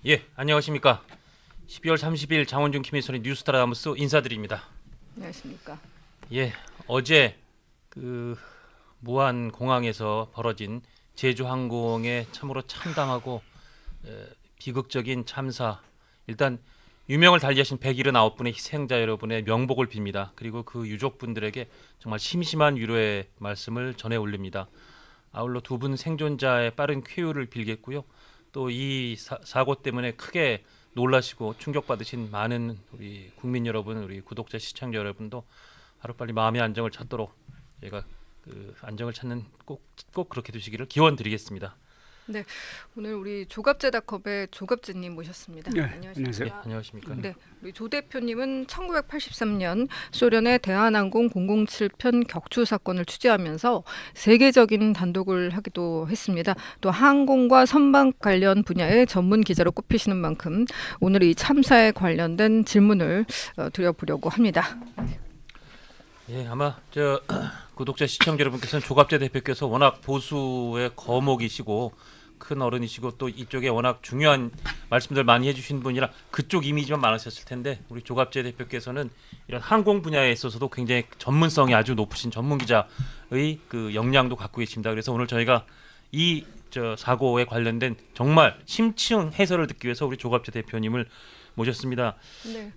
예, 안녕하십니까. 12월 30일 장원준 김희선의 뉴스타라무스 인사드립니다. 안녕하십니까. 예, 어제 무안 공항에서 벌어진 제주항공의 참으로 참담하고 비극적인 참사. 일단 유명을 달리하신 179분의 희생자 여러분의 명복을 빕니다. 그리고 그 유족분들에게 정말 심심한 위로의 말씀을 전해 올립니다. 아울러 두 분 생존자의 빠른 쾌유를 빌겠고요. 또 이 사고 때문에 크게 놀라시고 충격받으신 많은 우리 국민 여러분, 우리 구독자 시청자 여러분도 하루빨리 마음의 안정을 찾도록 저희가 안정을 찾는 꼭 그렇게 되시기를 기원드리겠습니다. 네, 오늘 우리 조갑제닷컴의 조갑제님 모셨습니다. 네, 안녕하십니까. 네, 안녕하십니까. 네, 우리 조 대표님은 1983년 소련의 대한항공 007편 격추 사건을 취재하면서 세계적인 단독을 하기도 했습니다. 또 항공과 선박 관련 분야의 전문 기자로 꼽히시는 만큼 오늘 이 참사에 관련된 질문을 드려보려고 합니다. 예, 아마 구독자 시청자 여러분께서는 조갑재 대표께서 워낙 보수의 거목이시고 큰 어른이시고 또 이쪽에 워낙 중요한 말씀들 많이 해주신 분이라 그쪽 이미지만 많으셨을 텐데 우리 조갑재 대표께서는 이런 항공 분야에 있어서도 굉장히 전문성이 아주 높으신 전문 기자의 그 역량도 갖고 계십니다. 그래서 오늘 저희가 이 사고에 관련된 정말 심층 해설을 듣기 위해서 우리 조갑재 대표님을 모셨습니다. 네.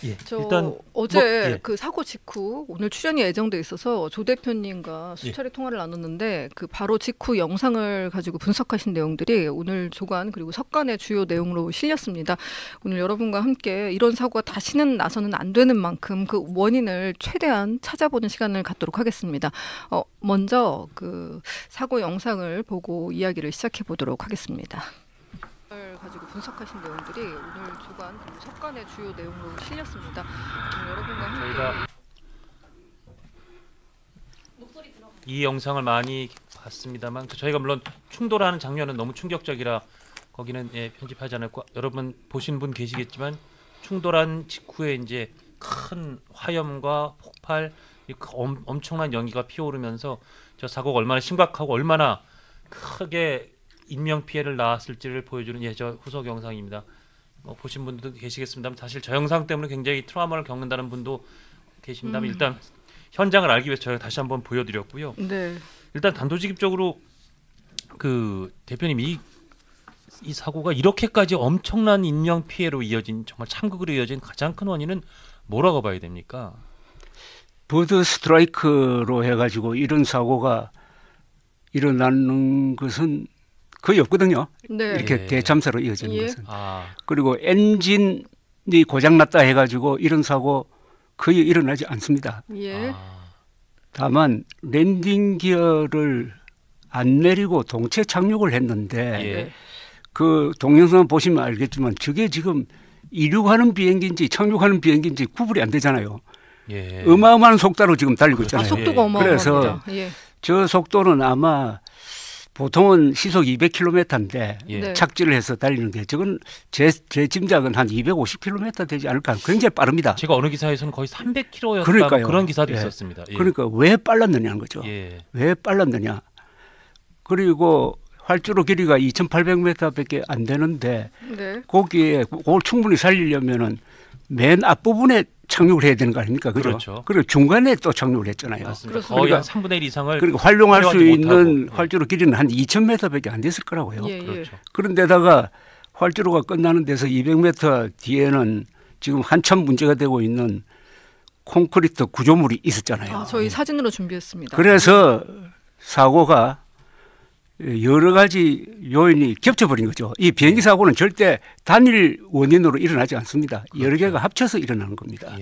예, 일단 어제 그 사고 직후 오늘 출연이 예정돼 있어서 조 대표님과 수차례 통화를 나눴는데 그 바로 직후 영상을 가지고 분석하신 내용들이 오늘 조간 그리고 석간의 주요 내용으로 실렸습니다. 오늘 여러분과 함께 이런 사고가 다시는 나서는 안 되는 만큼 그 원인을 최대한 찾아보는 시간을 갖도록 하겠습니다. 먼저 그 사고 영상을 보고 이야기를 시작해 보도록 하겠습니다. 가지고 분석하신 내용들이 오늘 조간 그리고 석간의 주요 내용으로 실렸습니다. 여러분과 함께 이 영상을 많이 봤습니다만 저희가 물론 충돌하는 장면은 너무 충격적이라 거기는 편집하지 않았고 여러분 보신 분 계시겠지만 충돌한 직후에 이제 큰 화염과 폭발, 엄청난 연기가 피어오르면서 저 사고가 얼마나 심각하고 얼마나 크게 인명 피해를 낳았을지를 보여주는 저 후속 영상입니다. 보신 분들도 계시겠습니다만 사실 저 영상 때문에 굉장히 트라우마를 겪는다는 분도 계십니다만 일단 현장을 알기 위해서 저희가 다시 한번 보여드렸고요. 네. 일단 단도직입적으로 그 대표님 이 사고가 이렇게까지 엄청난 인명 피해로 이어진 정말 참극으로 이어진 가장 큰 원인은 뭐라고 봐야 됩니까? 버드 스트라이크로 해가지고 이런 사고가 일어나는 것은 거의 없거든요. 네. 이렇게 대참사로 이어지는 것은. 그리고 엔진이 고장났다 해가지고 이런 사고 거의 일어나지 않습니다. 예. 다만 랜딩 기어를 안 내리고 동체 착륙을 했는데 그 동영상 보시면 알겠지만 저게 지금 이륙하는 비행기인지 착륙하는 비행기인지 구분이 안 되잖아요. 어마어마한 속도로 지금 달리고 있잖아요. 속도가 어마어마합니다. 그래서 저 속도는 아마 보통은 시속 200km인데 착지를 해서 달리는 게 저건 제 짐작은 한 250km 되지 않을까. 굉장히 빠릅니다. 제가 어느 기사에서는 거의 300km였다 그런 기사도 있었습니다. 그러니까 왜 빨랐느냐는 거죠. 왜 빨랐느냐. 그리고 활주로 길이가 2,800m밖에 안 되는데 거기에 그걸 충분히 살리려면은 맨 앞부분에 착륙을 해야 되는 거 아닙니까? 그렇죠. 그리고 중간에 또 착륙을 했잖아요. 맞습니다. 거의 한 3분의 1 이상을 그러니까 활용할 수 있는 활주로 길이는 한 2,000m밖에 안 됐을 거라고요. 그렇죠. 그런데다가 활주로가 끝나는 데서 200m 뒤에는 지금 한참 문제가 되고 있는 콘크리트 구조물이 있었잖아요. 저희 사진으로 준비했습니다. 그래서 사고가 여러 가지 요인이 겹쳐버린 거죠. 이 비행기 사고는 절대 단일 원인으로 일어나지 않습니다. 여러 개가 합쳐서 일어나는 겁니다.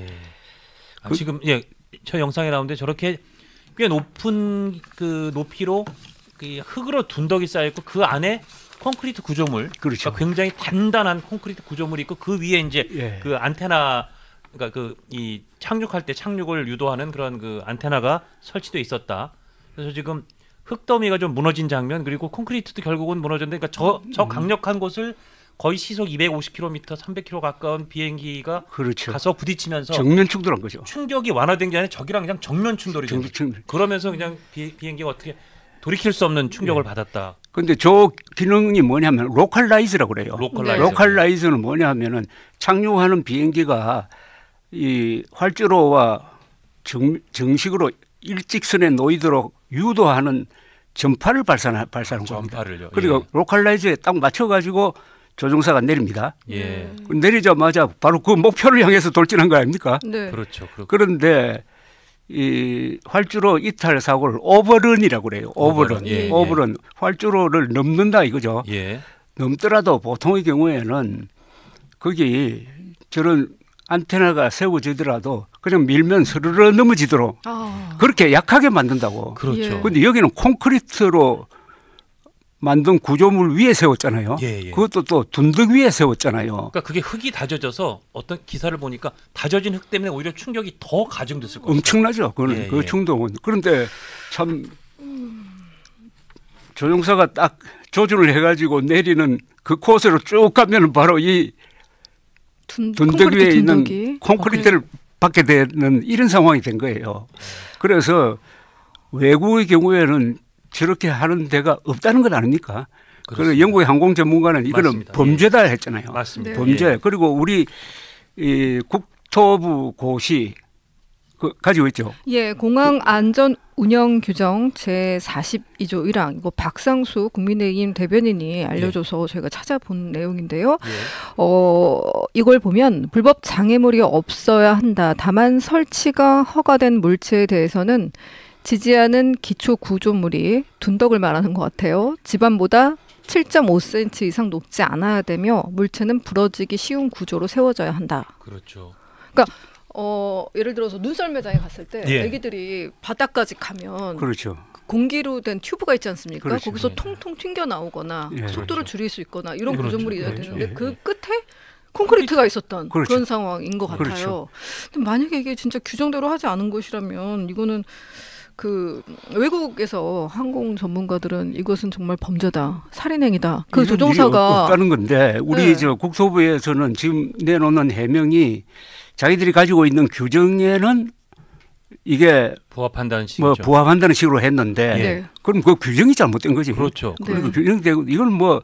지금 저 영상에 나오는데 저렇게 꽤 높은 그 높이로 그 흙으로 둔덕이 쌓여 있고 그 안에 콘크리트 구조물, 그러니까 굉장히 단단한 콘크리트 구조물이 있고 그 위에 이제 그 안테나, 그러니까 이 착륙할 때 착륙을 유도하는 그런 그 안테나가 설치돼 있었다. 그래서 지금 흙더미가 좀 무너진 장면, 그리고 콘크리트도 결국은 무너졌는데, 그러니까 저 강력한 곳을 거의 시속 250km, 300km 가까운 비행기가 가서 부딪히면서 정면 충돌한 거죠. 충격이 완화된 게 아니라 저기랑 그냥 정면 충돌이 된 거죠. 그러면서 그냥 비행기가 어떻게 돌이킬 수 없는 충격을 받았다. 근데 저 기능이 뭐냐면 로컬라이즈라고 그래요. 로컬라이즈. 로컬라이즈는 뭐냐면은 착륙하는 비행기가 이 활주로와 정식으로 일직선에 놓이도록 유도하는 전파를 발산하는 겁니다. 전파를요. 그리고 로컬라이즈에 딱 맞춰가지고 조종사가 내립니다. 예. 내리자마자 바로 그 목표를 향해서 돌진한 거 아닙니까? 네. 그렇죠. 그런데 이 활주로 이탈 사고를 오버런이라고 그래요. 오버런. 예, 오버런. 활주로를 넘는다 이거죠. 예. 넘더라도 보통의 경우에는 거기 저런 안테나가 세워지더라도 그냥 밀면 스르르 넘어지도록 그렇게 약하게 만든다고. 그렇죠. 그런데 여기는 콘크리트로 만든 구조물 위에 세웠잖아요. 예. 그것도 또 둔덕 위에 세웠잖아요. 그러니까 그게 흙이 다져져서 어떤 기사를 보니까 다져진 흙 때문에 오히려 충격이 더 가중됐을 거예요. 엄청나죠. 그거는 예, 그 예. 충동은. 그런데 참 조종사가 딱 조준을 해가지고 내리는 그 코스로 쭉 가면 바로 이 둔덕 위에 있는 콘크리트를 받게 되는 이런 상황이 된 거예요. 그래서 외국의 경우에는 저렇게 하는 데가 없다는 건 아닙니까? 그리고 영국의 항공 전문가는 이거는 맞습니다. 범죄다 했잖아요. 맞습니다. 네. 범죄. 예. 그리고 우리 이 국토부 고시 가지고 있죠. 예, 공항 안전 운영 규정 제 42조 1항 이거 박상수 국민의힘 대변인이 알려줘서 제가 찾아본 내용인데요. 예. 이걸 보면 불법 장애물이 없어야 한다. 다만 설치가 허가된 물체에 대해서는 지지하는 기초 구조물이 둔덕을 말하는 것 같아요. 지반보다 7.5cm 이상 높지 않아야 되며 물체는 부러지기 쉬운 구조로 세워져야 한다. 그렇죠. 그러니까 예를 들어서 눈썰매장에 갔을 때 예. 애기들이 바닥까지 가면 그렇죠. 공기로 된 튜브가 있지 않습니까? 그렇죠. 거기서 예. 통통 튕겨 나오거나 예. 속도를 그렇죠. 줄일 수 있거나 이런 그렇죠. 구조물이 있어야 그렇죠. 되는데 예. 그 끝에 콘크리트가 있었던 그렇죠. 그런 상황인 것 같아요. 그렇죠. 근데 만약에 이게 진짜 규정대로 하지 않은 것이라면 이거는 그 외국에서 항공 전문가들은 이것은 정말 범죄다, 살인행위다. 그 이런 일이 조종사가 없다는 건데 우리 네. 저 국토부에서는 지금 내놓는 해명이 자기들이 가지고 있는 규정에는 이게 부합한다는 식이죠. 뭐 부합한다는 식으로 했는데 네. 그럼 그 규정이 잘못된 거지. 그렇죠. 네. 그리고 규정되고 이건 뭐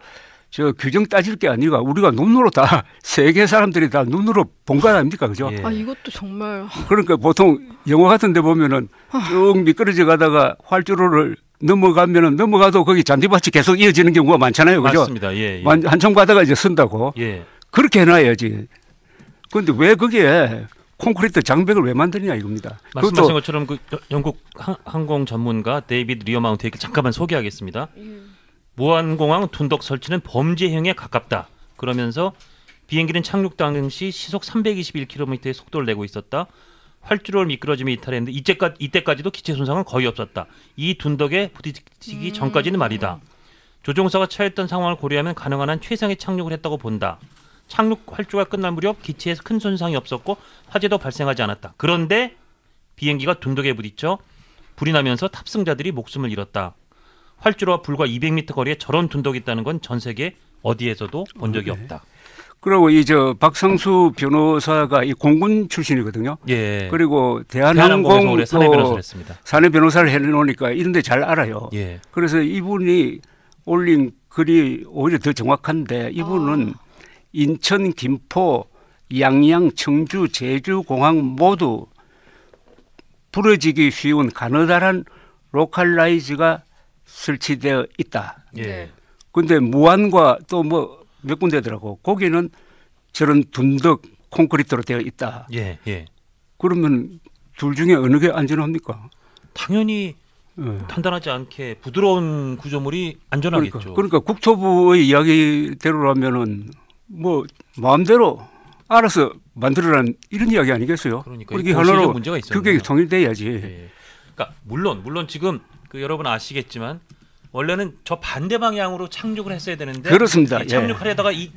저 규정 따질 게 아니라 우리가 눈으로 다 세계 사람들이 다 눈으로 본 거 아닙니까, 그죠? 예. 아 이것도 정말 그러니까 보통 영화 같은 데 보면은 쭉 미끄러져 가다가 활주로를 넘어가도 거기 잔디밭이 계속 이어지는 경우가 많잖아요, 그죠? 맞습니다. 예. 한참 가다가 이제 쓴다고. 예. 그렇게 해놔야지. 그런데 왜 거기에 콘크리트 장벽을 왜 만드냐 이겁니다. 말씀하신 것처럼 그 영국 항공 전문가 데이비드 리어마운트에게 잠깐만 소개하겠습니다. 무안공항 둔덕 설치는 범죄행위에 가깝다. 그러면서 비행기는 착륙 당시 시속 321km의 속도를 내고 있었다. 활주로를 미끄러지며 이탈했는데 이때까지도 기체 손상은 거의 없었다. 이 둔덕에 부딪히기 전까지는 말이다. 조종사가 처했던 상황을 고려하면 가능한 한 최상의 착륙을 했다고 본다. 착륙 활주가 끝날 무렵 기체에서 큰 손상이 없었고 화재도 발생하지 않았다. 그런데 비행기가 둔덕에 부딪혀 불이 나면서 탑승자들이 목숨을 잃었다. 활주로와 불과 200m 거리에 저런 둔덕이 있다는 건 전 세계 어디에서도 본 적이 없다. 그리고 이 저 박상수 변호사가 이 공군 출신이거든요. 예. 그리고 대한항공에서 대한항공 올해 사내 변호사를 했습니다. 사내 변호사를 해놓으니까 이런 데 잘 알아요. 예. 그래서 이분이 올린 글이 오히려 더 정확한데 이분은 인천, 김포, 양양, 청주, 제주 공항 모두 부러지기 쉬운 가느다란 로컬라이즈가 설치되어 있다. 예. 그런데 무안과 또 뭐 몇 군데더라고. 거기는 저런 둔덕 콘크리트로 되어 있다. 예. 예. 그러면 둘 중에 어느 게 안전합니까? 당연히 단단하지 않게 부드러운 구조물이 안전하겠죠. 그러니까 국토부의 이야기대로라면은 뭐 마음대로 알아서 만들어라는 이런 이야기 아니겠어요? 그러니까 그게 이 공식적 하나로 문제가 있어요. 그게 통일돼야지. 예. 그러니까 물론 지금 그 여러분 아시겠지만 원래는 저 반대 방향으로 착륙을 했어야 되는데 그렇습니다. 이 착륙하려다가 이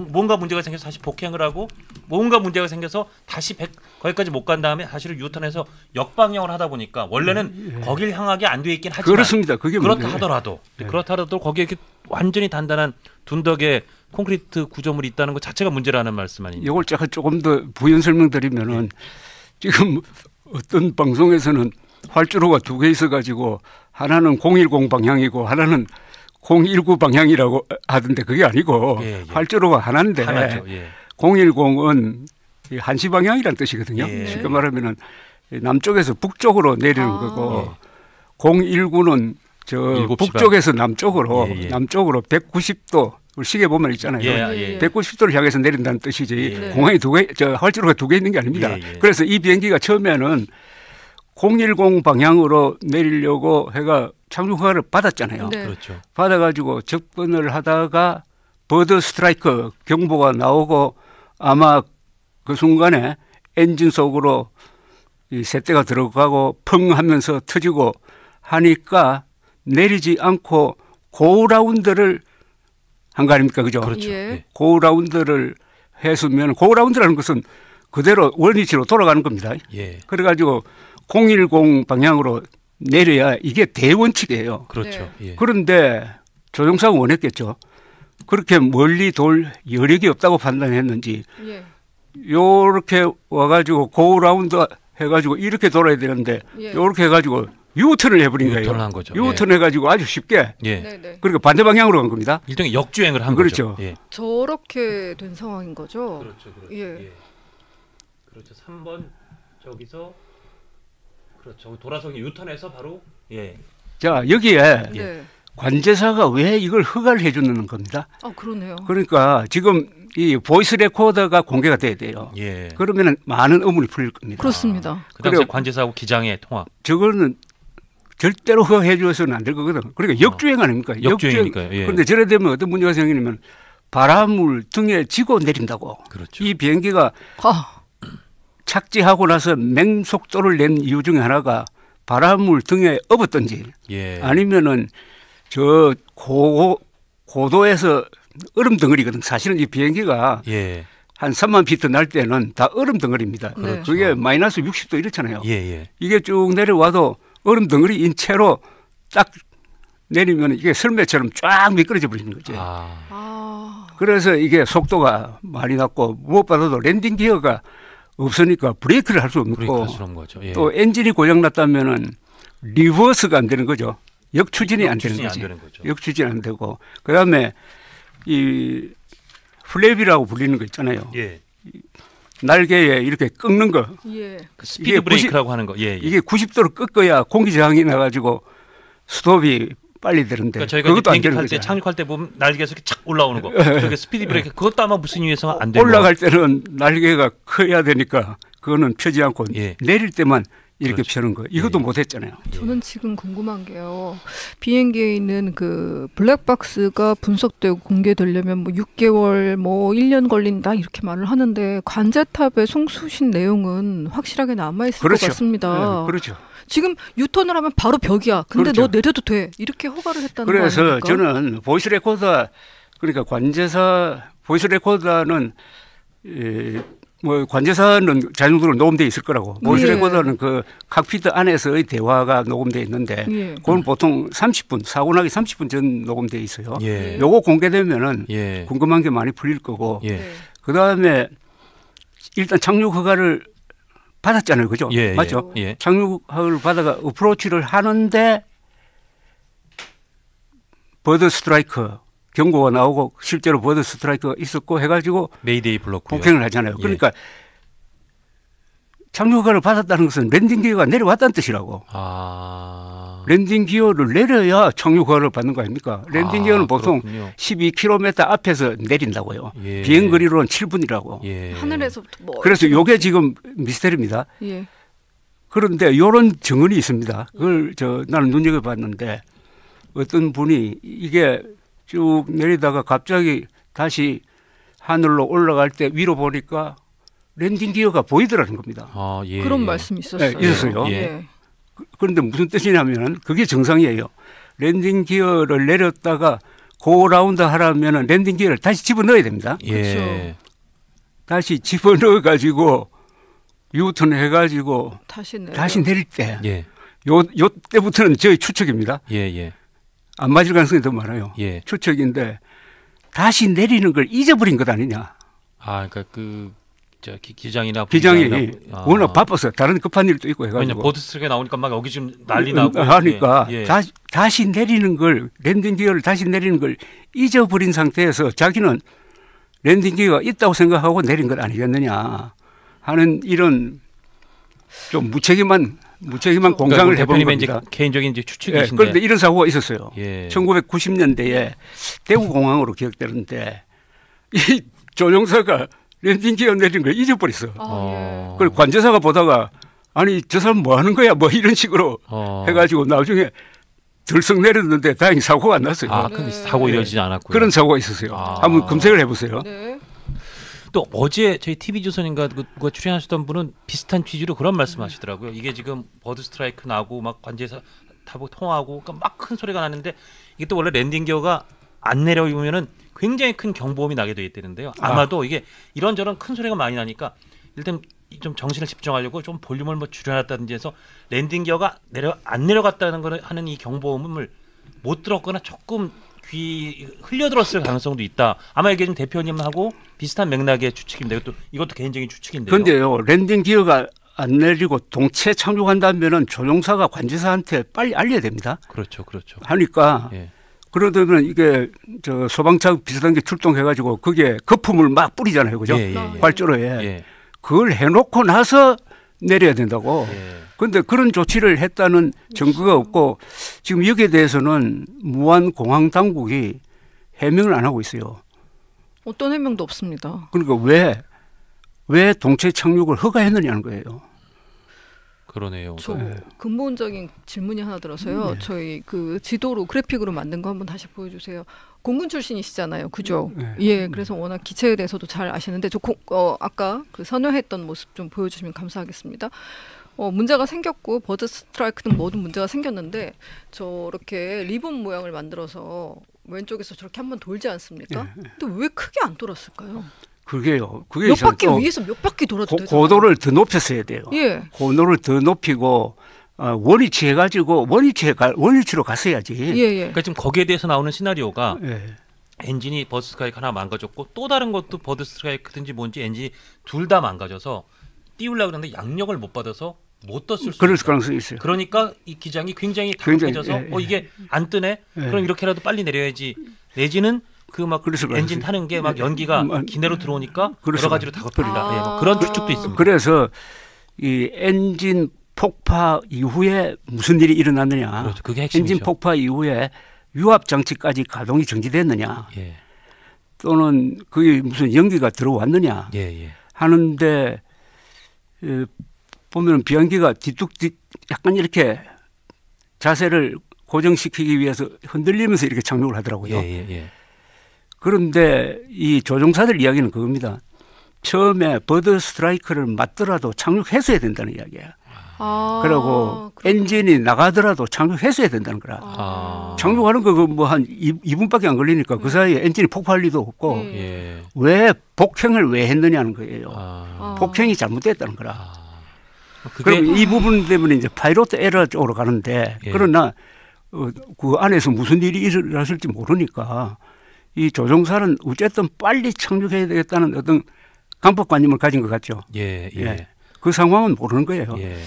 뭔가 문제가 생겨서 다시 복행을 하고 뭔가 문제가 생겨서 다시 거기까지 못 간 다음에 다시를 유턴해서 역방향을 하다 보니까 원래는 거길 향하게 안 돼 있긴 하지만 그렇습니다. 그게 그렇다 문제예요. 하더라도 그렇다 하더라도 거기에 이렇게 완전히 단단한 둔덕의 콘크리트 구조물이 있다는 것 자체가 문제라는 말씀 아닙니까? 이걸 제가 조금 더 부연 설명드리면은 지금 어떤 방송에서는 활주로가 두 개 있어가지고 하나는 010 방향이고 하나는 019 방향이라고 하던데 그게 아니고 예, 예. 활주로가 하나인데 하나죠. 예. 010은 한시 방향이라는 뜻이거든요. 예. 쉽게 말하면은 남쪽에서 북쪽으로 내리는 아. 거고 019는 저 7시 북쪽에서 남쪽으로 예, 예. 남쪽으로 190도 시계 보면 있잖아요. 예, 예. 190도를 향해서 내린다는 뜻이지 예. 공항이 활주로가 두 개 있는 게 아닙니다. 예, 예. 그래서 이 비행기가 처음에는 010 방향으로 내리려고 해가 착륙 허가를 받았잖아요. 네. 그렇죠. 받아가지고 접근을 하다가 버드 스트라이크 경보가 나오고 아마 그 순간에 엔진 속으로 이 새떼가 들어가고 펑 하면서 터지고 하니까 내리지 않고 고라운드를 한 거 아닙니까? 그죠? 그렇죠. 예. 예. 고라운드를 했으면 고라운드라는 것은 그대로 원위치로 돌아가는 겁니다. 예. 그래가지고 010 방향으로 내려야 이게 대원칙이에요. 그렇죠. 예. 그런데 조종사가 원했겠죠. 그렇게 멀리 돌 여력이 없다고 판단했는지 예. 요렇게 와가지고 고라운드 해가지고 이렇게 돌아야 되는데 예. 요렇게 해가지고 유턴을 해버린 거예요. 유턴을 한 거죠. 유턴 해가지고 아주 쉽게 예. 네, 네. 그러니까 반대 방향으로 간 겁니다. 일종의 역주행을 한 그렇죠. 거죠. 예. 저렇게 된 상황인 거죠. 그렇죠. 그렇죠. 예. 그렇죠. 3번 저기서 그렇죠. 돌아서 유턴해서 바로 예. 자 여기에 네. 관제사가 왜 이걸 허가를 해주는 겁니다. 그러네요. 그러니까 지금 이 보이스 레코더가 공개가 돼야 돼요. 예. 그러면은 많은 의문이 풀릴 겁니다. 그렇습니다. 그 당시에 그래요. 관제사하고 기장의 통화. 저거는 절대로 허가해 줘서는 안 될 거거든. 그러니까 역주행 아닙니까? 역주행이니까요. 예. 그런데 저래 되면 어떤 문제가 생기냐면 바람을 등에 지고 내린다고. 그렇죠. 이 비행기가 아, 착지하고 나서 맹속도를 낸 이유 중에 하나가 바람을 등에 업었던지 예. 아니면은 저 고도에서 얼음 덩어리거든. 사실은 이 비행기가 예. 한 3만 피트 날 때는 다 얼음 덩어리입니다. 네. 그게 마이너스 60도 이렇잖아요. 예, 예. 이게 쭉 내려와도 얼음 덩어리인 채로 딱 내리면 이게 설매처럼 쫙 미끄러져 버리는 거죠. 아. 그래서 이게 속도가 많이 났고 무엇보다도 랜딩 기어가 없으니까 브레이크를 할 수 없고 브레이크할 수 없는 거죠. 예. 또 엔진이 고장 났다면은 리버스가 안 되는 거죠. 역추진이 안 되는 역추진이 거지. 안 되는 거죠. 역추진 안 되고 그다음에 이 플랩이라고 불리는 거 있잖아요. 예. 날개에 이렇게 꺾는 거. 예. 그 스피드 브레이크라고 하는 거. 예. 예. 이게 90도로 꺾어야 공기 저항이 나가지고 스톱이 빨리 되는데 그러니까 저희가 그것도 안 비행기 되는 탈 때 거죠. 착륙할 때 보면 날개에서 이렇게 착 올라오는 거. 저게 스피드 브레이크. 그것도 아마 무슨 이유에서 안 되는 올라갈 때는 날개가 커야 되니까 그거는 펴지 않고 예. 내릴 때만 이렇게 그렇죠. 펴는 거. 이것도 예. 못 했잖아요. 저는 지금 궁금한 게요. 비행기에 있는 그 블랙박스가 분석되고 공개되려면 뭐 6개월, 뭐 1년 걸린다 이렇게 말을 하는데 관제탑의 송수신 내용은 확실하게 남아 있을 그렇죠. 것 같습니다. 네, 그렇죠. 지금 유턴을 하면 바로 벽이야. 근데 그렇죠. 너 내려도 돼. 이렇게 허가를 했다는 거 그래서 아닙니까? 저는 보이스 레코더 그러니까 관제사 보이스 레코더는 뭐 관제사는 자동으로 녹음돼 있을 거라고. 보이스 예. 레코더는 그 칵피트 안에서의 대화가 녹음돼 있는데 예. 그건 보통 30분 사고 나기 30분 전 녹음돼 있어요. 예. 요거 공개되면은 예. 궁금한 게 많이 풀릴 거고. 예. 네. 그다음에 일단 착륙 허가를 받았잖아요. 그죠? 예. 맞죠? 예. 착륙 허가를 받아가 어프로치를 하는데 버드 스트라이크 경고가 나오고 실제로 버드 스트라이크가 있었고 해가지고 메이데이 불렀고요. 폭행을 하잖아요. 예. 그러니까 착륙 허가를 받았다는 것은 랜딩 기어가 내려왔다는 뜻이라고. 아. 랜딩 기어를 내려야 착륙 허가를 받는 거 아닙니까? 랜딩 기어는 보통 그렇군요. 12km 앞에서 내린다고요. 예. 비행 거리로는 7분이라고. 예. 하늘에서부터 뭐 그래서 요게 지금 미스터리입니다. 예. 그런데 이런 증언이 있습니다. 그걸 나는 눈여겨봤는데 어떤 분이 이게 쭉 내리다가 갑자기 다시 하늘로 올라갈 때 위로 보니까 랜딩 기어가 보이더라는 겁니다. 아, 예. 그런 예. 말씀이 있었어요. 네, 있었어요. 예. 그런데 무슨 뜻이냐면 그게 정상이에요. 랜딩 기어를 내렸다가 고라운드 하려면 랜딩 기어를 다시 집어넣어야 됩니다. 예. 그렇죠. 다시 집어넣어가지고 유턴 해가지고 다시 내릴 때 예. 요 때부터는 저희 추측입니다. 예, 예. 안 맞을 가능성이 더 많아요. 예. 추측인데 다시 내리는 걸 잊어버린 것 아니냐. 아, 그러니까 그 기장이나 기장이 부기장이나, 워낙 바빠서 다른 급한 일도 있고 왜냐 해가지고 보드스트랙에 나오니까 막 여기 지금 난리 나고 하니까 예. 다시 내리는 걸 랜딩 기어를 다시 내리는 걸 잊어버린 상태에서 자기는 랜딩 기어가 있다고 생각하고 내린 것 아니겠느냐 하는 이런 좀 무책임한 공상을 해본 겁니다. 이제 개인적인 이제 추측이신데. 예, 그런데 이런 사고가 있었어요. 예. 1990년대에 대구공항으로 기억되는데 이 조종사가 랜딩 기어 내린 걸 잊어버렸어. 아, 그걸 관제사가 보다가 아니 저 사람 뭐 하는 거야 뭐 이런 식으로 해가지고 나중에 들썩 내렸는데 다행히 사고가 안 났어요. 아, 그럼 사고 이어지지 않았고요. 그런 사고가 있었어요. 한번 검색을 해보세요. 네. 또 어제 저희 TV조선인가 누가 출연하셨던 분은 비슷한 취지로 그런 말씀하시더라고요. 이게 지금 버드 스트라이크 나고 막 관제사 타고 통하고 그러니까 막 큰 소리가 나는데 이게 또 원래 랜딩 기어가 안 내려오면은 굉장히 큰 경보음이 나게 돼 있다는데요. 아마도 이게 이런저런 큰 소리가 많이 나니까 일단 좀 정신을 집중하려고 좀 볼륨을 뭐 줄여놨다든지 해서 랜딩 기어가 안 내려갔다는 거를 하는 이 경보음을 못 들었거나 조금 귀 흘려들었을 가능성도 있다. 아마 이게 좀 대표님하고 비슷한 맥락의 추측인데 이것도 개인적인 추측인데요. 그런데요, 랜딩 기어가 안 내리고 동체 착륙한다면은 조종사가 관제사한테 빨리 알려야 됩니다. 그렇죠. 하니까 예. 그러다면 이게 저 소방차 비슷한 게 출동해가지고 그게 거품을 막 뿌리잖아요, 그죠? 예. 활주로에 예. 그걸 해놓고 나서 내려야 된다고. 예. 그런데 그런 조치를 했다는 증거가 없고 지금 여기에 대해서는 무안공항 당국이 해명을 안 하고 있어요. 어떤 해명도 없습니다. 그러니까 왜 동체 착륙을 허가했느냐는 거예요. 그러네요. 저 근본적인 질문이 하나 들어서요. 저희 그 지도로 그래픽으로 만든 거 한번 다시 보여주세요. 공군 출신이시잖아요, 그죠? 예, 그래서 워낙 기체에 대해서도 잘 아시는데 아까 그 선회했던 모습 좀 보여주시면 감사하겠습니다. 문제가 생겼고 버드 스트라이크는 모든 문제가 생겼는데 저렇게 리본 모양을 만들어서 왼쪽에서 저렇게 한번 돌지 않습니까? 근데 왜 크게 안 돌았을까요? 그게 몇 바퀴 위에서 몇 바퀴 돌아도 되잖아요. 고도를 더 높였어야 돼요. 예. 고도를 더 높이고 원위치 해가지고 원위치로 갔어야지. 예. 그러니까 지금 거기에 대해서 나오는 시나리오가 예. 엔진이 버드 스트라이크 하나 망가졌고 또 다른 것도 버드 스트라이크든지 뭔지 엔진이 둘 다 망가져서 띄우려고 그러는데 양력을 못 받아서 못 떴을 수 그럴 있다. 가능성이 있어요. 그러니까 이 기장이 굉장히 당혹해져서 이게 안 뜨네. 그럼 이렇게라도 빨리 내려야지. 내지는 그 막 엔진 타는 게 막 연기가 기내로 들어오니까 여러 가지로 다급해진다. 예, 뭐 그런 추측도 있습니다. 그래서 이 엔진 폭파 이후에 무슨 일이 일어났느냐. 그렇죠. 그게 핵심이죠. 엔진 폭파 이후에 유압 장치까지 가동이 정지됐느냐. 예. 또는 그게 무슨 연기가 들어왔느냐. 예. 하는데 보면 비행기가 약간 이렇게 자세를 고정시키기 위해서 흔들리면서 이렇게 착륙을 하더라고요. 예. 그런데 이 조종사들 이야기는 그겁니다. 처음에 버드 스트라이크를 맞더라도 착륙했어야 된다는 이야기야. 그리고 엔진이 나가더라도 착륙했어야 된다는 거라. 착륙하는 거 뭐 한 2분밖에 안 걸리니까 그 사이에 엔진이 폭파할 리도 없고 왜 복행을 왜 했느냐는 거예요. 복행이 잘못됐다는 거라. 그럼 이 부분 때문에 이제 파이로트 에러 쪽으로 가는데 그러나 그 안에서 무슨 일이 일어났을지 모르니까 이 조종사는 어쨌든 빨리 착륙해야 되겠다는 어떤 강박관념을 가진 것 같죠. 예. 그 상황은 모르는 거예요. 예.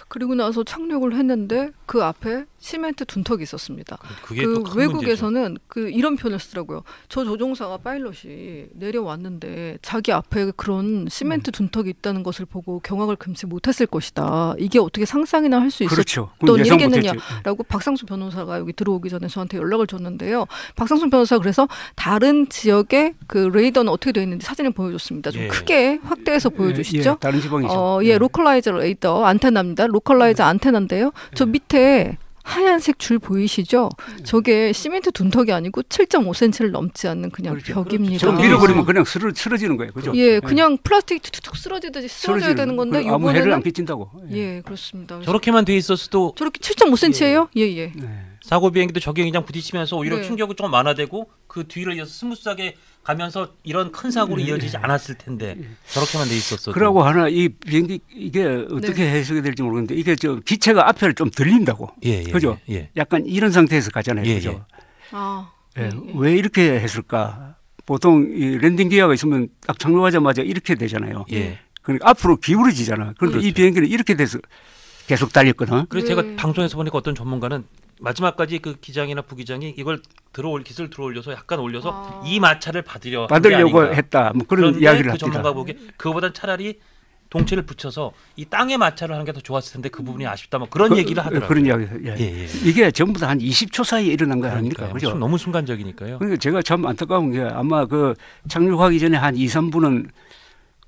그리고 나서 착륙을 했는데 그 앞에 시멘트 둔턱이 있었습니다. 그게 또 큰 외국에서는 이런 표현을 쓰더라고요. 저 조종사가 파일럿이 내려왔는데 자기 앞에 그런 시멘트 둔턱이 있다는 것을 보고 경악을 금치 못했을 것이다. 이게 어떻게 상상이나 할 수 있었던 일이겠느냐라고 박상수 변호사가 여기 들어오기 전에 저한테 연락을 줬는데요. 박상수 변호사가 그래서 다른 지역의 그 레이더는 어떻게 되어 있는지 사진을 보여줬습니다. 좀 크게 확대해서 보여주시죠. 다른 지방이죠. 로컬라이저 레이더 안테나입니다. 로컬라이저 안테나인데요. 저 밑에 하얀색 줄 보이시죠? 저게 시멘트 둔턱이 아니고 7.5cm를 넘지 않는 그냥 벽입니다. 저 밀어버리면 그냥 쓰러지는 거예요, 그죠? 예, 그냥 플라스틱이 툭툭 쓰러지듯이 쓰러져야 되는 건데 아무 해를 안 끼친다고. 예, 그렇습니다. 저렇게만 돼 있었어도 저렇게 7.5cm예요? 예. 사고 비행기도 적경이랑 부딪히면서 오히려 충격이 좀 완화되고 그 뒤를 이어서 스무스하게 가면서 이런 큰 사고로 이어지지 않았을 텐데 저렇게만 돼 있었어도. 그러고 하나 이 비행기 이게 어떻게 해석이 될지 모르겠는데 이게 저 기체가 앞에를 좀 들린다고. 그죠? 약간 이런 상태에서 가잖아요. 그죠? 왜 이렇게 했을까? 보통 이 랜딩 기어가 있으면 딱 착륙하자마자 이렇게 되잖아요. 그러니까 앞으로 기울어지잖아. 그런데 그렇죠. 이 비행기는 이렇게 돼서 계속 달렸거든. 그래서 네. 제가 방송에서 보니까 어떤 전문가는 마지막까지 그 기장이나 부기장이 이걸 기술 들어올려서 약간 올려서 이 마찰을 받으려고 받으려고 했다. 뭐 그런 그런데 이야기를 그 합니다. 전문가 보기에 그거보단 차라리 동체를 붙여서 이 땅에 마찰을 하는 게 더 좋았을 텐데 그 부분이 아쉽다. 뭐 그런 얘기를 하더라고요. 그런 이야기. 예. 예, 예. 이게 전부 다 한 20초 사이에 일어난 거 아닙니까? 그러니까요. 그죠? 너무 순간적이니까요. 그러니까 제가 참 안타까운 게 아마 그 착륙하기 전에 한 2, 3분은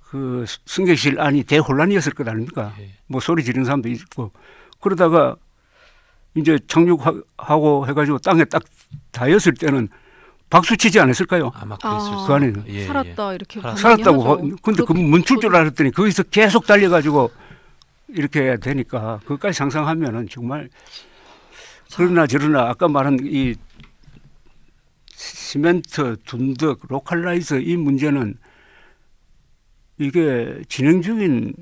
그 승객실 안이 대혼란이었을 것 아닙니까? 예. 뭐 소리 지르는 사람도 있고 그러다가 이제 착륙하고 해가지고 땅에 딱 닿았을 때는 박수 치지 않았을까요? 아마 그랬을 수. 그 안에 예, 예. 살았다 이렇게 살았다고. 반응이 근데 그 멈출 줄 알았더니 거기서 계속 달려가지고 이렇게 되니까 그것까지 상상하면은 정말 그러나 저러나 아까 말한 이 시멘트, 둔덕, 로컬라이저 이 문제는 이게 진행 중인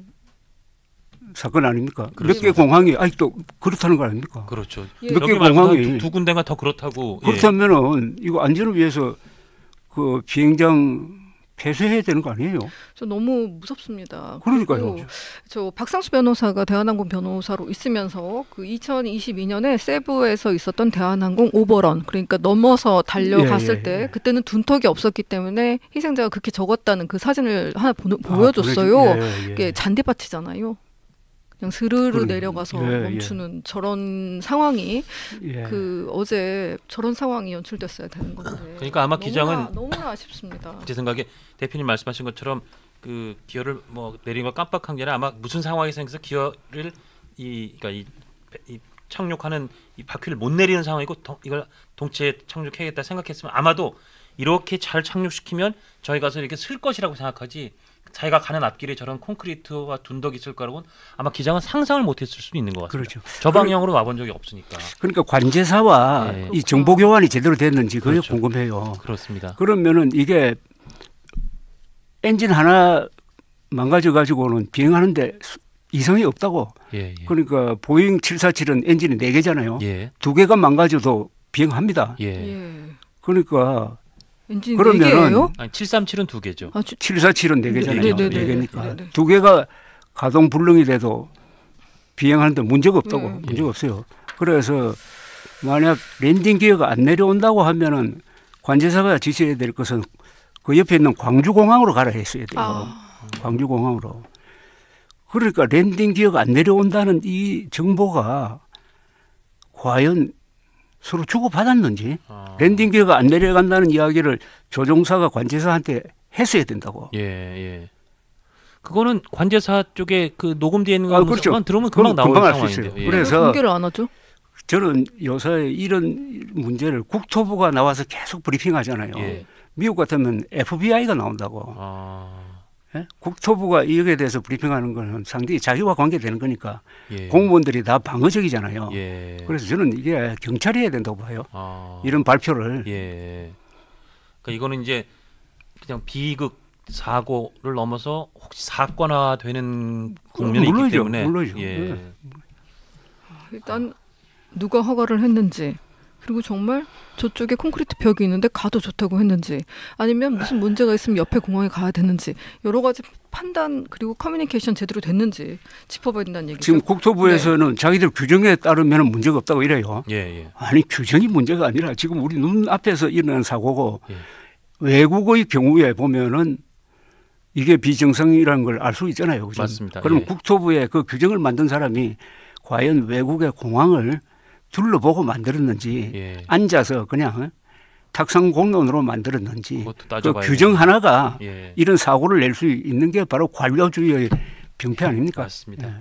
사건 아닙니까? 몇 개 공항이 아직도 그렇다는 거 아닙니까? 그렇죠. 예. 몇 개 여기 말고 공항이 두 군데가 더 그렇다고. 예. 그렇다면은 이거 안전을 위해서 그 비행장 폐쇄해야 되는 거 아니에요? 저 너무 무섭습니다. 그러니까요. 그리고 저 박상수 변호사가 대한항공 변호사로 있으면서 그 2022년에 세부에서 있었던 대한항공 오버런 그러니까 넘어서 달려갔을 예. 때 그때는 둔턱이 없었기 때문에 희생자가 그렇게 적었다는 그 사진을 하나 보여줬어요. 이게 잔디밭이잖아요. 그냥 스르르 그러니까요. 내려가서 예, 예. 멈추는 저런 상황이 예. 그 어제 저런 상황이 연출됐어야 되는 건데. 그러니까 아마 기장은 너무나 아쉽습니다. 제 생각에 대표님 말씀하신 것처럼 그 기어를 뭐 내린 걸 깜빡한 게 아니라 아마 무슨 상황이 생겨서 기어를 그러니까 이 착륙하는 이 바퀴를 못 내리는 상황이고 이걸 동체에 착륙해야겠다 생각했으면 아마도 이렇게 잘 착륙시키면 저희 가서 이렇게 쓸 것이라고 생각하지 자기가 가는 앞길에 저런 콘크리트와 둔덕이 있을 거라고는 아마 기장은 상상을 못했을 수도 있는 것 같습니다. 그렇죠. 저 방향으로 와본 적이 없으니까. 그러니까 관제사와 네. 이 정보 교환이 제대로 됐는지 그게 그렇죠. 궁금해요. 그렇습니다. 그러면은 이게 엔진 하나 망가져 가지고는 비행하는데 이상이 없다고. 예, 예. 그러니까 보잉 747은 엔진이 4개잖아요. 예. 2개가 망가져도 비행합니다. 예. 예. 그러니까 엔진 그러면은 4개예요? 아니 737은 두 개죠. 747은 4개잖아요. 네, 네, 네, 4개니까. 네, 네. 2개가 가동 불능이 돼도 비행하는데 문제가 없다고. 네. 문제가 없어요. 그래서 만약 랜딩 기어가 안 내려온다고 하면은 관제사가 지시해야 될 것은 그 옆에 있는 광주공항으로 가라 했어야 돼요. 광주공항으로. 그러니까 랜딩 기어가 안 내려온다는 이 정보가 과연 서로 주고받았는지 랜딩 기어가 안 내려간다는 이야기를 조종사가 관제사한테 했어야 된다고. 예, 예. 그거는 관제사 쪽에 그 녹음되어 있는 아, 것만 그렇죠. 들으면 금방 나오는 금방 알 수 상황인데요. 있어요. 예. 그래서 공개를 안 하죠? 저는 요새 이런 문제를 국토부가 나와서 계속 브리핑하잖아요. 예. 미국 같으면 FBI가 나온다고. 아, 예? 국토부가 이에 대해서 브리핑하는 거는 상당히 자기와 관계되는 거니까 예. 공무원들이 다 방어적이잖아요. 예. 그래서 저는 이게 경찰이 해야 된다고 봐요. 아, 이런 발표를. 예. 그러니까 이거는 이제 그냥 비극 사고를 넘어서 혹시 사건화되는 국면이 있기 물론이죠. 때문에 물론이죠. 예. 네. 일단 누가 허가를 했는지 그리고 정말 저쪽에 콘크리트 벽이 있는데 가도 좋다고 했는지 아니면 무슨 문제가 있으면 옆에 공항에 가야 되는지 여러 가지 판단 그리고 커뮤니케이션 제대로 됐는지 짚어봐야 된다는 얘기죠. 지금 국토부에서는 자기들 규정에 따르면 문제가 없다고 이래요. 예, 예. 아니 규정이 문제가 아니라 지금 우리 눈앞에서 일어난 사고고 예. 외국의 경우에 보면은 이게 비정상이라는 걸 알 수 있잖아요. 그죠? 맞습니다. 그럼 예. 국토부에 그 규정을 만든 사람이 과연 외국의 공항을 둘러보고 만들었는지 예. 앉아서 그냥 탁상 공론으로 만들었는지 그것도 그 따져봐야 규정 되겠네요. 하나가 예. 이런 사고를 낼 수 있는 게 바로 관료주의의 병폐 아닙니까? 맞습니다. 예.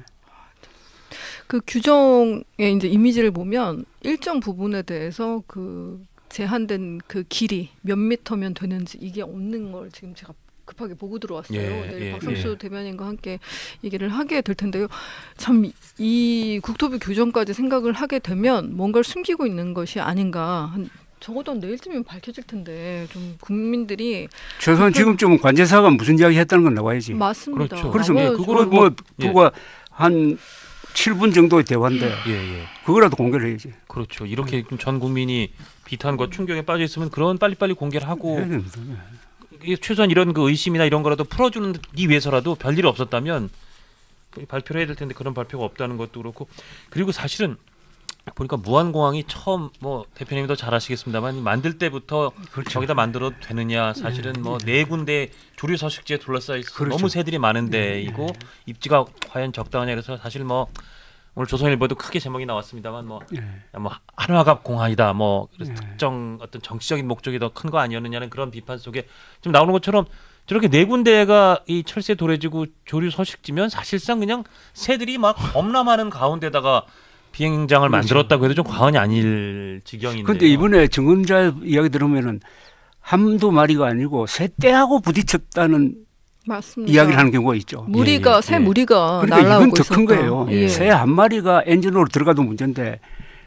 그 규정의 이제 이미지를 보면 일정 부분에 대해서 그 제한된 그 길이 몇 미터면 되는지 이게 없는 걸 지금 제가 급하게 보고 들어왔어요. 예, 내일 예, 박성수 예. 대변인과 함께 얘기를 하게 될 텐데요. 참 이 국토부 규정까지 생각을 하게 되면 뭔가를 숨기고 있는 것이 아닌가. 적어도 내일쯤이면 밝혀질 텐데 좀 국민들이 최소한 지금쯤은 관제사가 무슨 이야기 했다는 건 나와야지. 맞습니다. 그렇죠. 그래서 예, 나와야죠. 그거를 뭐 예. 누가 한 7분 정도의 대화인데 예, 예. 그거라도 공개를 해야지. 그렇죠. 이렇게 전 국민이 비탄과 충격에 빠져 있으면 그런 빨리빨리 공개를 하고 해야 됩니다. 최소한 이런 그 의심이나 이런 거라도 풀어주는 이 위해서라도 별일 없었다면 발표를 해야 될 텐데 그런 발표가 없다는 것도 그렇고 그리고 사실은 보니까 무안공항이 처음 뭐 대표님도 잘 아시겠습니다만 만들 때부터 그렇죠. 저기다 만들어도 되느냐 사실은 뭐 네 군데 조류 서식지에 둘러싸여 있어서 그렇죠. 너무 새들이 많은 데이고 입지가 과연 적당하냐 그래서 사실 뭐 오늘 조선일보도 크게 제목이 나왔습니다만 뭐 한화갑 공항이다 뭐 그래서 특정 어떤 정치적인 목적이 더 큰 거 아니었느냐는 그런 비판 속에 좀 나오는 것처럼 저렇게 네 군데가 이 철새 도래지구 조류 서식지면 사실상 그냥 새들이 막 범람하는 가운데다가 비행장을 만들었다고 해도 좀 과언이 아닐 지경인데. 그런데 이번에 증언자 이야기 들으면은 한두 마리가 아니고 새 떼하고 부딪혔다는 맞습니다. 이야기를 하는 경우가 있죠. 무리가 새 무리가 그러니까 날아오고 이건 더 큰 있었다. 거예요. 예. 새 한 마리가 엔진으로 들어가도 문제인데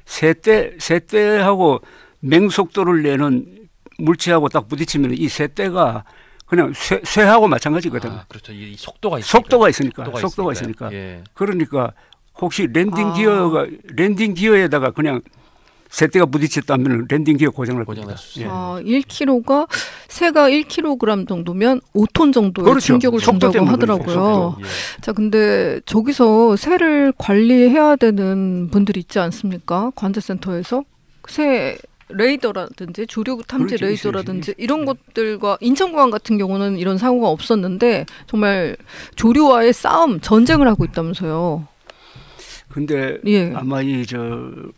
새 떼하고 맹속도를 내는 물체하고 딱 부딪히면 이 새 떼가 그냥 쇠하고 마찬가지거든. 아, 그렇죠. 이 속도가 있으니까. 속도가 있으니까. 예. 그러니까 혹시 랜딩 기어에다가 그냥 새떼가 부딪혔다면 랜딩 기어 고장날 겁니다. 예. 1kg가 새가 1kg 정도면 5톤 정도의 그렇죠. 충격을 준다고 하더라고요. 예. 자, 근데 저기서 새를 관리해야 되는 분들이 있지 않습니까? 관제센터에서 새 레이더라든지 조류 탐지 그렇지, 레이더라든지 이런 것들과 인천공항 같은 경우는 이런 사고가 없었는데 정말 조류와의 싸움, 전쟁을 하고 있다면서요. 근데 예. 아마 이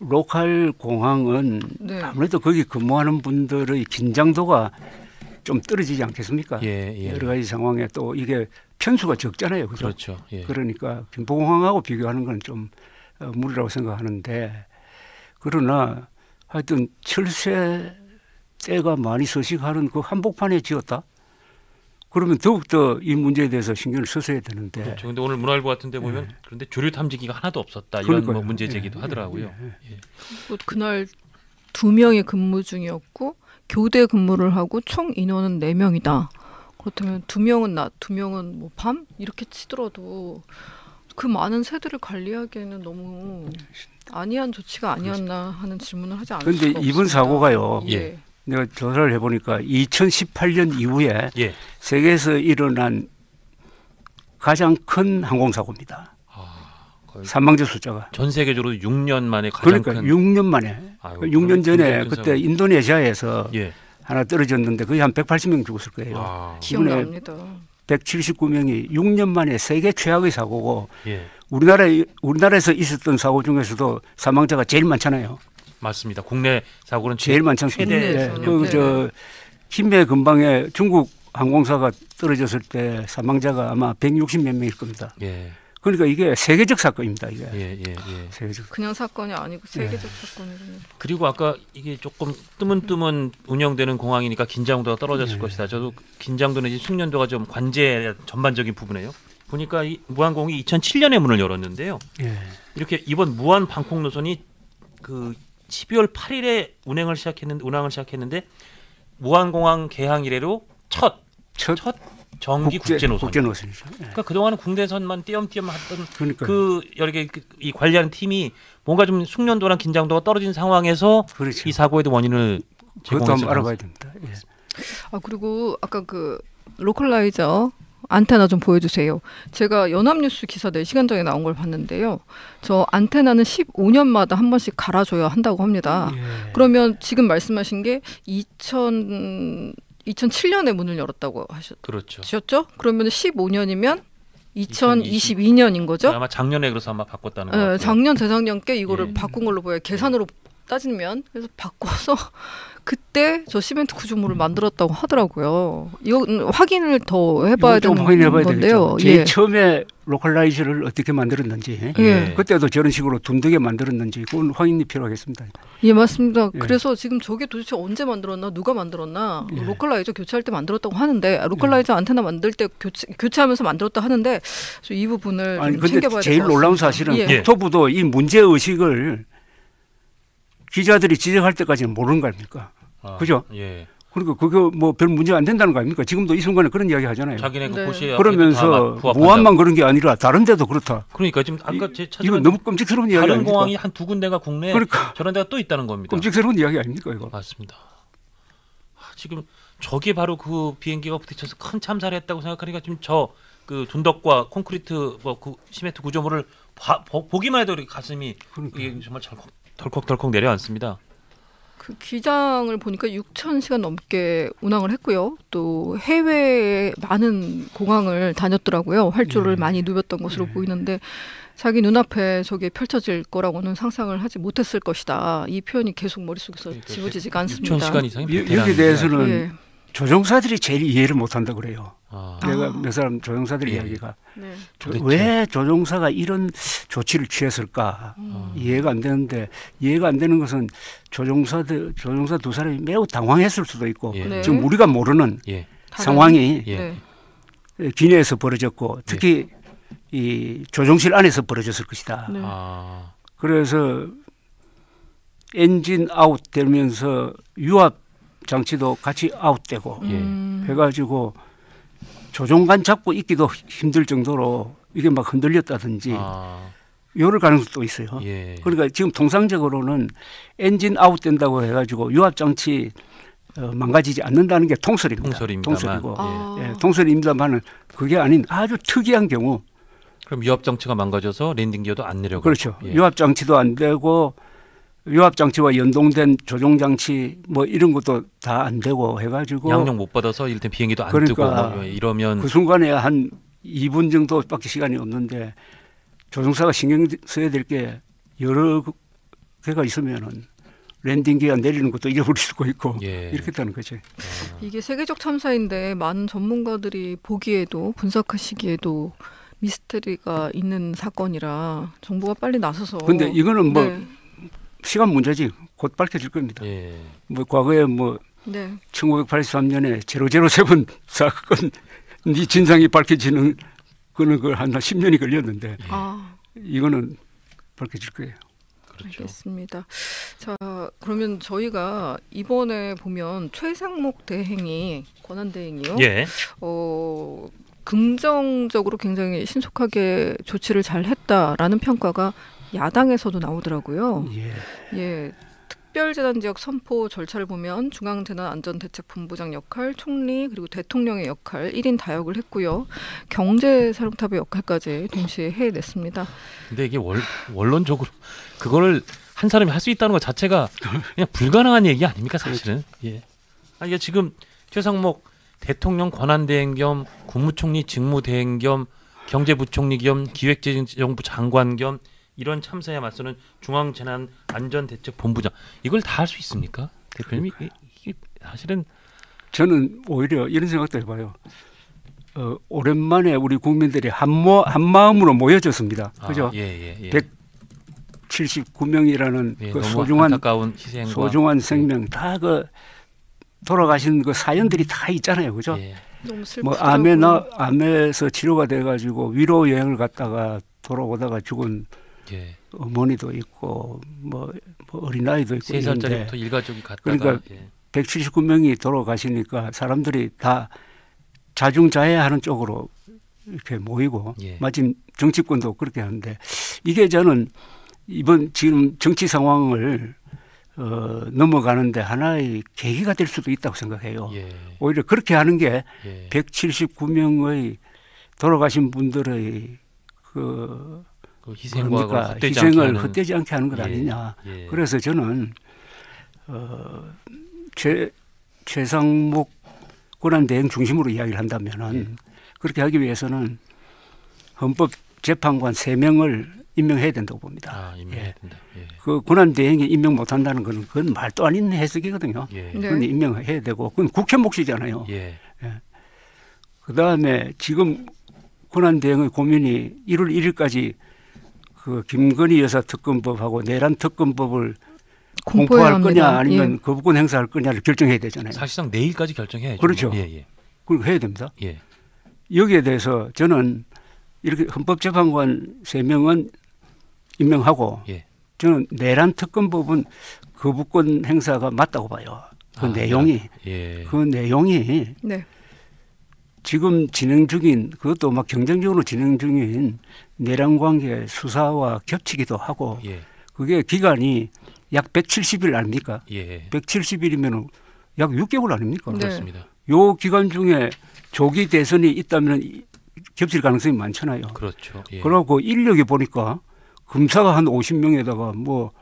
로컬 공항은 네. 아무래도 거기 근무하는 분들의 긴장도가 좀 떨어지지 않겠습니까? 예. 여러 가지 상황에 또 이게 편수가 적잖아요. 그죠? 그렇죠. 예. 그러니까 김포공항하고 비교하는 건 좀 무리라고 생각하는데 그러나 하여튼 철새 떼가 많이 서식하는 그 한복판에 지었다? 그러면 더욱더 이 문제에 대해서 신경을 써야 되는데. 그렇죠. 근데 오늘 문화일보 같은데 보면 그런데 조류 탐지기가 하나도 없었다 이런 뭐 문제 제기도 하더라고요. 예. 그날 2명이 근무 중이었고 교대 근무를 하고 총 인원은 4명이다. 그렇다면 2명은 낮, 2명은 뭐 밤 이렇게 치더라도 그 많은 새들을 관리하기에는 너무 안이한 조치가 아니었나 하는 질문을 하지 않을 수가 없습니다. 그런데 이번 사고가요. 예. 내가 조사를 해보니까 2018년 이후에 예. 세계에서 일어난 가장 큰 항공사고입니다. 거의 사망자 숫자가. 전 세계적으로 6년 만에 가장 그러니까 큰 6년 만에. 아유, 6년 전에 굉장히 큰 그때 사고. 인도네시아에서 예. 하나 떨어졌는데 거의 한 180명 죽었을 거예요. 아, 기억납니다. 179명이 6년 만에 세계 최악의 사고고 예. 우리나라에서 있었던 사고 중에서도 사망자가 제일 많잖아요. 맞습니다. 국내 사고는 제일 많지 않습니까? 국내에서는. 그 김해 근방에 중국 항공사가 떨어졌을 때 사망자가 아마 160몇 명일 겁니다. 예. 그러니까 이게 세계적 사건입니다. 이게 예. 세계적. 그냥 사건이 아니고 세계적 사건이군요. 그리고 아까 이게 조금 뜨문뜨문 운영되는 공항이니까 긴장도가 떨어졌을 것이다. 저도 긴장도 내지 숙련도가 좀 관제 전반적인 부분이에요. 보니까 이 무안공이 2007년에 문을 열었는데요. 예. 이렇게 이번 무안 방콕 노선이 그 12월 8일에 운항을 시작했는데 무안공항 개항 이래로 첫 정기 국제 노선. 국제 노선이죠. 예. 그러니까 그동안은 국내선만 띄엄띄엄 하던 그러니까요. 그 여러 개 이 관리하는 팀이 뭔가 좀 숙련도랑 긴장도가 떨어진 상황에서 그렇죠. 이 사고의 원인을 그것도 제공했을 한번 알아봐야 됩니다. 예. 그리고 아까 그 로컬라이저 안테나 좀 보여주세요. 제가 연합뉴스 기사 4시간 전에 나온 걸 봤는데요. 저 안테나는 15년마다 한 번씩 갈아줘야 한다고 합니다. 예. 그러면 지금 말씀하신 게 2007년에 문을 열었다고 그렇죠. 하셨죠? 그러면 15년이면 2022년인 거죠? 아마 작년에 그래서 아마 바꿨다는 거 같아요. 작년 재작년께 이거를 예. 바꾼 걸로 보여요. 계산으로 따지면 그래서 바꿔서 그때 저 시멘트 구조물을 만들었다고 하더라고요. 이거 확인을 더 해봐야 좀 되는 확인해봐야 건데요. 되겠죠. 제일 처음에 로컬라이저를 어떻게 만들었는지, 예. 그때도 저런 식으로 둔득에 만들었는지 그건 확인이 필요하겠습니다. 예, 맞습니다. 예. 그래서 지금 저게 도대체 언제 만들었나, 누가 만들었나, 예. 로컬라이저 교체할 때 만들었다고 하는데, 로컬라이저 안테나 만들 때 교체하면서 만들었다 하는데, 그래서 이 부분을 아니 좀 근데 챙겨봐야 될 것 제일 같습니다. 놀라운 사실은 예. 국토부도 이 문제 의식을 기자들이 지적할 때까지는 모르는 거 아닙니까? 그죠? 예. 그러니까 그거 뭐 별 문제 안 된다는 거 아닙니까? 지금도 이 순간에 그런 이야기 하잖아요. 자기네 그 네. 고시에 그러면서 무안만 그런 게 아니라 다른 데도 그렇다. 그러니까 지금 아까 제 이거 찾아본 너무 끔찍스러운 이야기 다른 아닙니까? 공항이 한 두 군데가 국내에 그러니까 저런 데가 또 있다는 겁니다. 끔찍스러운 이야기 아닙니까 이거? 맞습니다. 지금 저게 바로 그 비행기가 부딪혀서 큰 참사를 했다고 생각하니까 지금 저 그 둔덕과 콘크리트 시멘트 구조물을 보기만 해도 이렇게 가슴이 이게 정말 덜컥덜컥 내려앉습니다. 그 기장을 보니까 6,000시간 넘게 운항을 했고요. 또 해외에 많은 공항을 다녔더라고요. 활주로를 많이 누볐던 것으로 보이는데 자기 눈앞에 저게 펼쳐질 거라고는 상상을 하지 못했을 것이다. 이 표현이 계속 머릿속에서 지워지지가 않습니다. 6,000시간 이상이 여기에 대해서는 조종사들이 제일 이해를 못한다 그래요. 내가 몇 사람 조종사들 이야기가 왜 조종사가 이런 조치를 취했을까 이해가 안 되는데, 이해가 안 되는 것은 조종사 두 사람이 매우 당황했을 수도 있고 지금 우리가 모르는 상황이 기내에서 벌어졌고 특히 이 조종실 안에서 벌어졌을 것이다. 그래서 엔진 아웃 되면서 유압 장치도 같이 아웃되고 해가지고 조종관 잡고 있기도 힘들 정도로 이게 막 흔들렸다든지 이럴 가능성도 있어요. 그러니까 지금 통상적으로는 엔진 아웃된다고 해가지고 유압 장치 망가지지 않는다는 게 통설입니다. 통설이고 통설입니다만은 그게 아닌 아주 특이한 경우. 그럼 유압 장치가 망가져서 랜딩 기어도 안 내려가고. 그렇죠. 유압 장치도 안 되고 유압 장치와 연동된 조종 장치 뭐 이런 것도 다 안 되고 해가지고 양력 못 받아서 일단 비행기도 안 그러니까 뜨고 이러면 그 순간에 한 2분 정도밖에 시간이 없는데 조종사가 신경 써야 될 게 여러 개가 있으면은 랜딩 기어 내리는 것도 잊어버릴 수가 있고 이렇게 되는 거죠. 이게 세계적 참사인데 많은 전문가들이 보기에도 분석하시기에도 미스터리가 있는 사건이라 정부가 빨리 나서서. 근데 이거는 뭐 시간 문제지 곧 밝혀질 겁니다. 뭐 과거에 뭐 1983년에 007 사건 네 진상이 밝혀지는 그는 그 한 10년이 걸렸는데 이거는 밝혀질 거예요. 그렇죠. 알겠습니다. 자, 그러면 저희가 이번에 보면 최상목 대행이 권한 대행이요. 긍정적으로 굉장히 신속하게 조치를 잘 했다라는 평가가 야당에서도 나오더라고요. 특별재난지역 선포 절차를 보면 중앙재난안전대책본부장 역할, 총리 그리고 대통령의 역할 1인 다역을 했고요. 경제사령탑의 역할까지 동시에 해냈습니다. 근데 이게 원론적으로 그거를 한 사람이 할 수 있다는 것 자체가 그냥 불가능한 얘기 아닙니까 사실은. 이게 지금 최상목 대통령 권한대행 겸 국무총리 직무대행 겸 경제부총리 겸 기획재정부 장관 겸 이런 참사에 맞서는 중앙재난안전대책본부장 이걸 다 할 수 있습니까? 대표님 이게 사실은 저는 오히려 이런 생각도 해봐요. 오랜만에 우리 국민들이 한 마음으로 모여졌습니다. 그죠? 179명이라는 그 소중한 생명 다 그 돌아가신 그 사연들이 다 있잖아요, 그죠? 너무 슬프더라고요. 뭐 암에서 치료가 돼가지고 위로 여행을 갔다가 돌아오다가 죽은 어머니도 있고 뭐 어린아이도 있고 3살짜리부터 일가족이 갔다가 그러니까 179명이 돌아가시니까 사람들이 다 자중자애하는 쪽으로 이렇게 모이고 마침 정치권도 그렇게 하는데 이게 저는 이번 지금 정치 상황을 넘어가는데 하나의 계기가 될 수도 있다고 생각해요. 오히려 그렇게 하는 게 179명의 돌아가신 분들의 그 희생을 헛되지 않게 하는 것 아니냐. 그래서 저는 최상목 권한대행 중심으로 이야기를 한다면은 그렇게 하기 위해서는 헌법재판관 3명을 임명해야 된다고 봅니다. 임명해야 된다. 그 권한대행이 임명 못한다는 건 그건 말도 아닌 해석이거든요. 그런데 임명해야 되고 그건 국회 몫이잖아요. 그다음에 지금 권한대행의 고민이 1월 1일까지 그 김건희 여사 특검법하고 내란 특검법을 공포할 거냐 아니면 거부권 행사할 거냐를 결정해야 되잖아요. 사실상 내일까지 결정해야죠. 그렇죠. 그걸 해야 됩니다. 여기에 대해서 저는 이렇게 헌법재판관 3명은 임명하고 저는 내란 특검법은 거부권 행사가 맞다고 봐요. 그 내용이 지금 진행 중인 그것도 막 경쟁적으로 진행 중인 내란 관계 수사와 겹치기도 하고 그게 기간이 약 170일 아닙니까? 170일이면 약 6개월 아닙니까? 그렇습니다. 요 기간 중에 조기 대선이 있다면 겹칠 가능성이 많잖아요. 그렇죠. 예. 그러고 인력이 보니까 검사가 한 50명에다가 뭐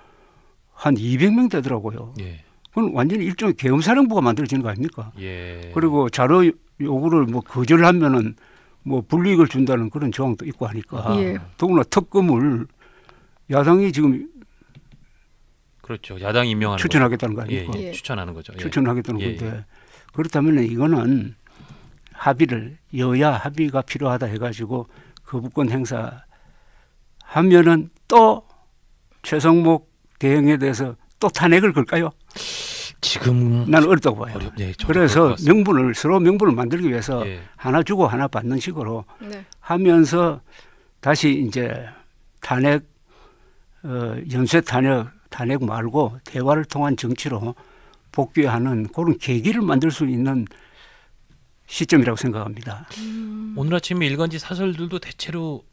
한 200명 되더라고요. 예. 그건 완전히 일종의 계엄사령부가 만들어지는 거 아닙니까? 예. 그리고 자료 요구를 뭐 거절하면은 뭐 불이익을 준다는 그런 조항도 있고 하니까 예. 더구나 특검을 야당이 지금 그렇죠. 야당 임명하는 추천하겠다는 거 거죠. 아닙니까? 예. 추천하는 거죠. 예. 추천하겠다는 예, 건데 그렇다면 이거는 합의를 여야 합의가 필요하다 해가지고 거부권 행사하면은 또 최성목 대행에 대해서 또 탄핵을 걸까요? 지금 나는 어렵다고 봐요. 예, 그래서 서로 명분을 만들기 위해서 예. 하나 주고 하나 받는 식으로 네. 하면서 다시 이제 탄핵 연쇄 탄핵 말고 대화를 통한 정치로 복귀하는 그런 계기를 만들 수 있는 시점이라고 생각합니다. 오늘 아침에 일간지 사설들도 대체로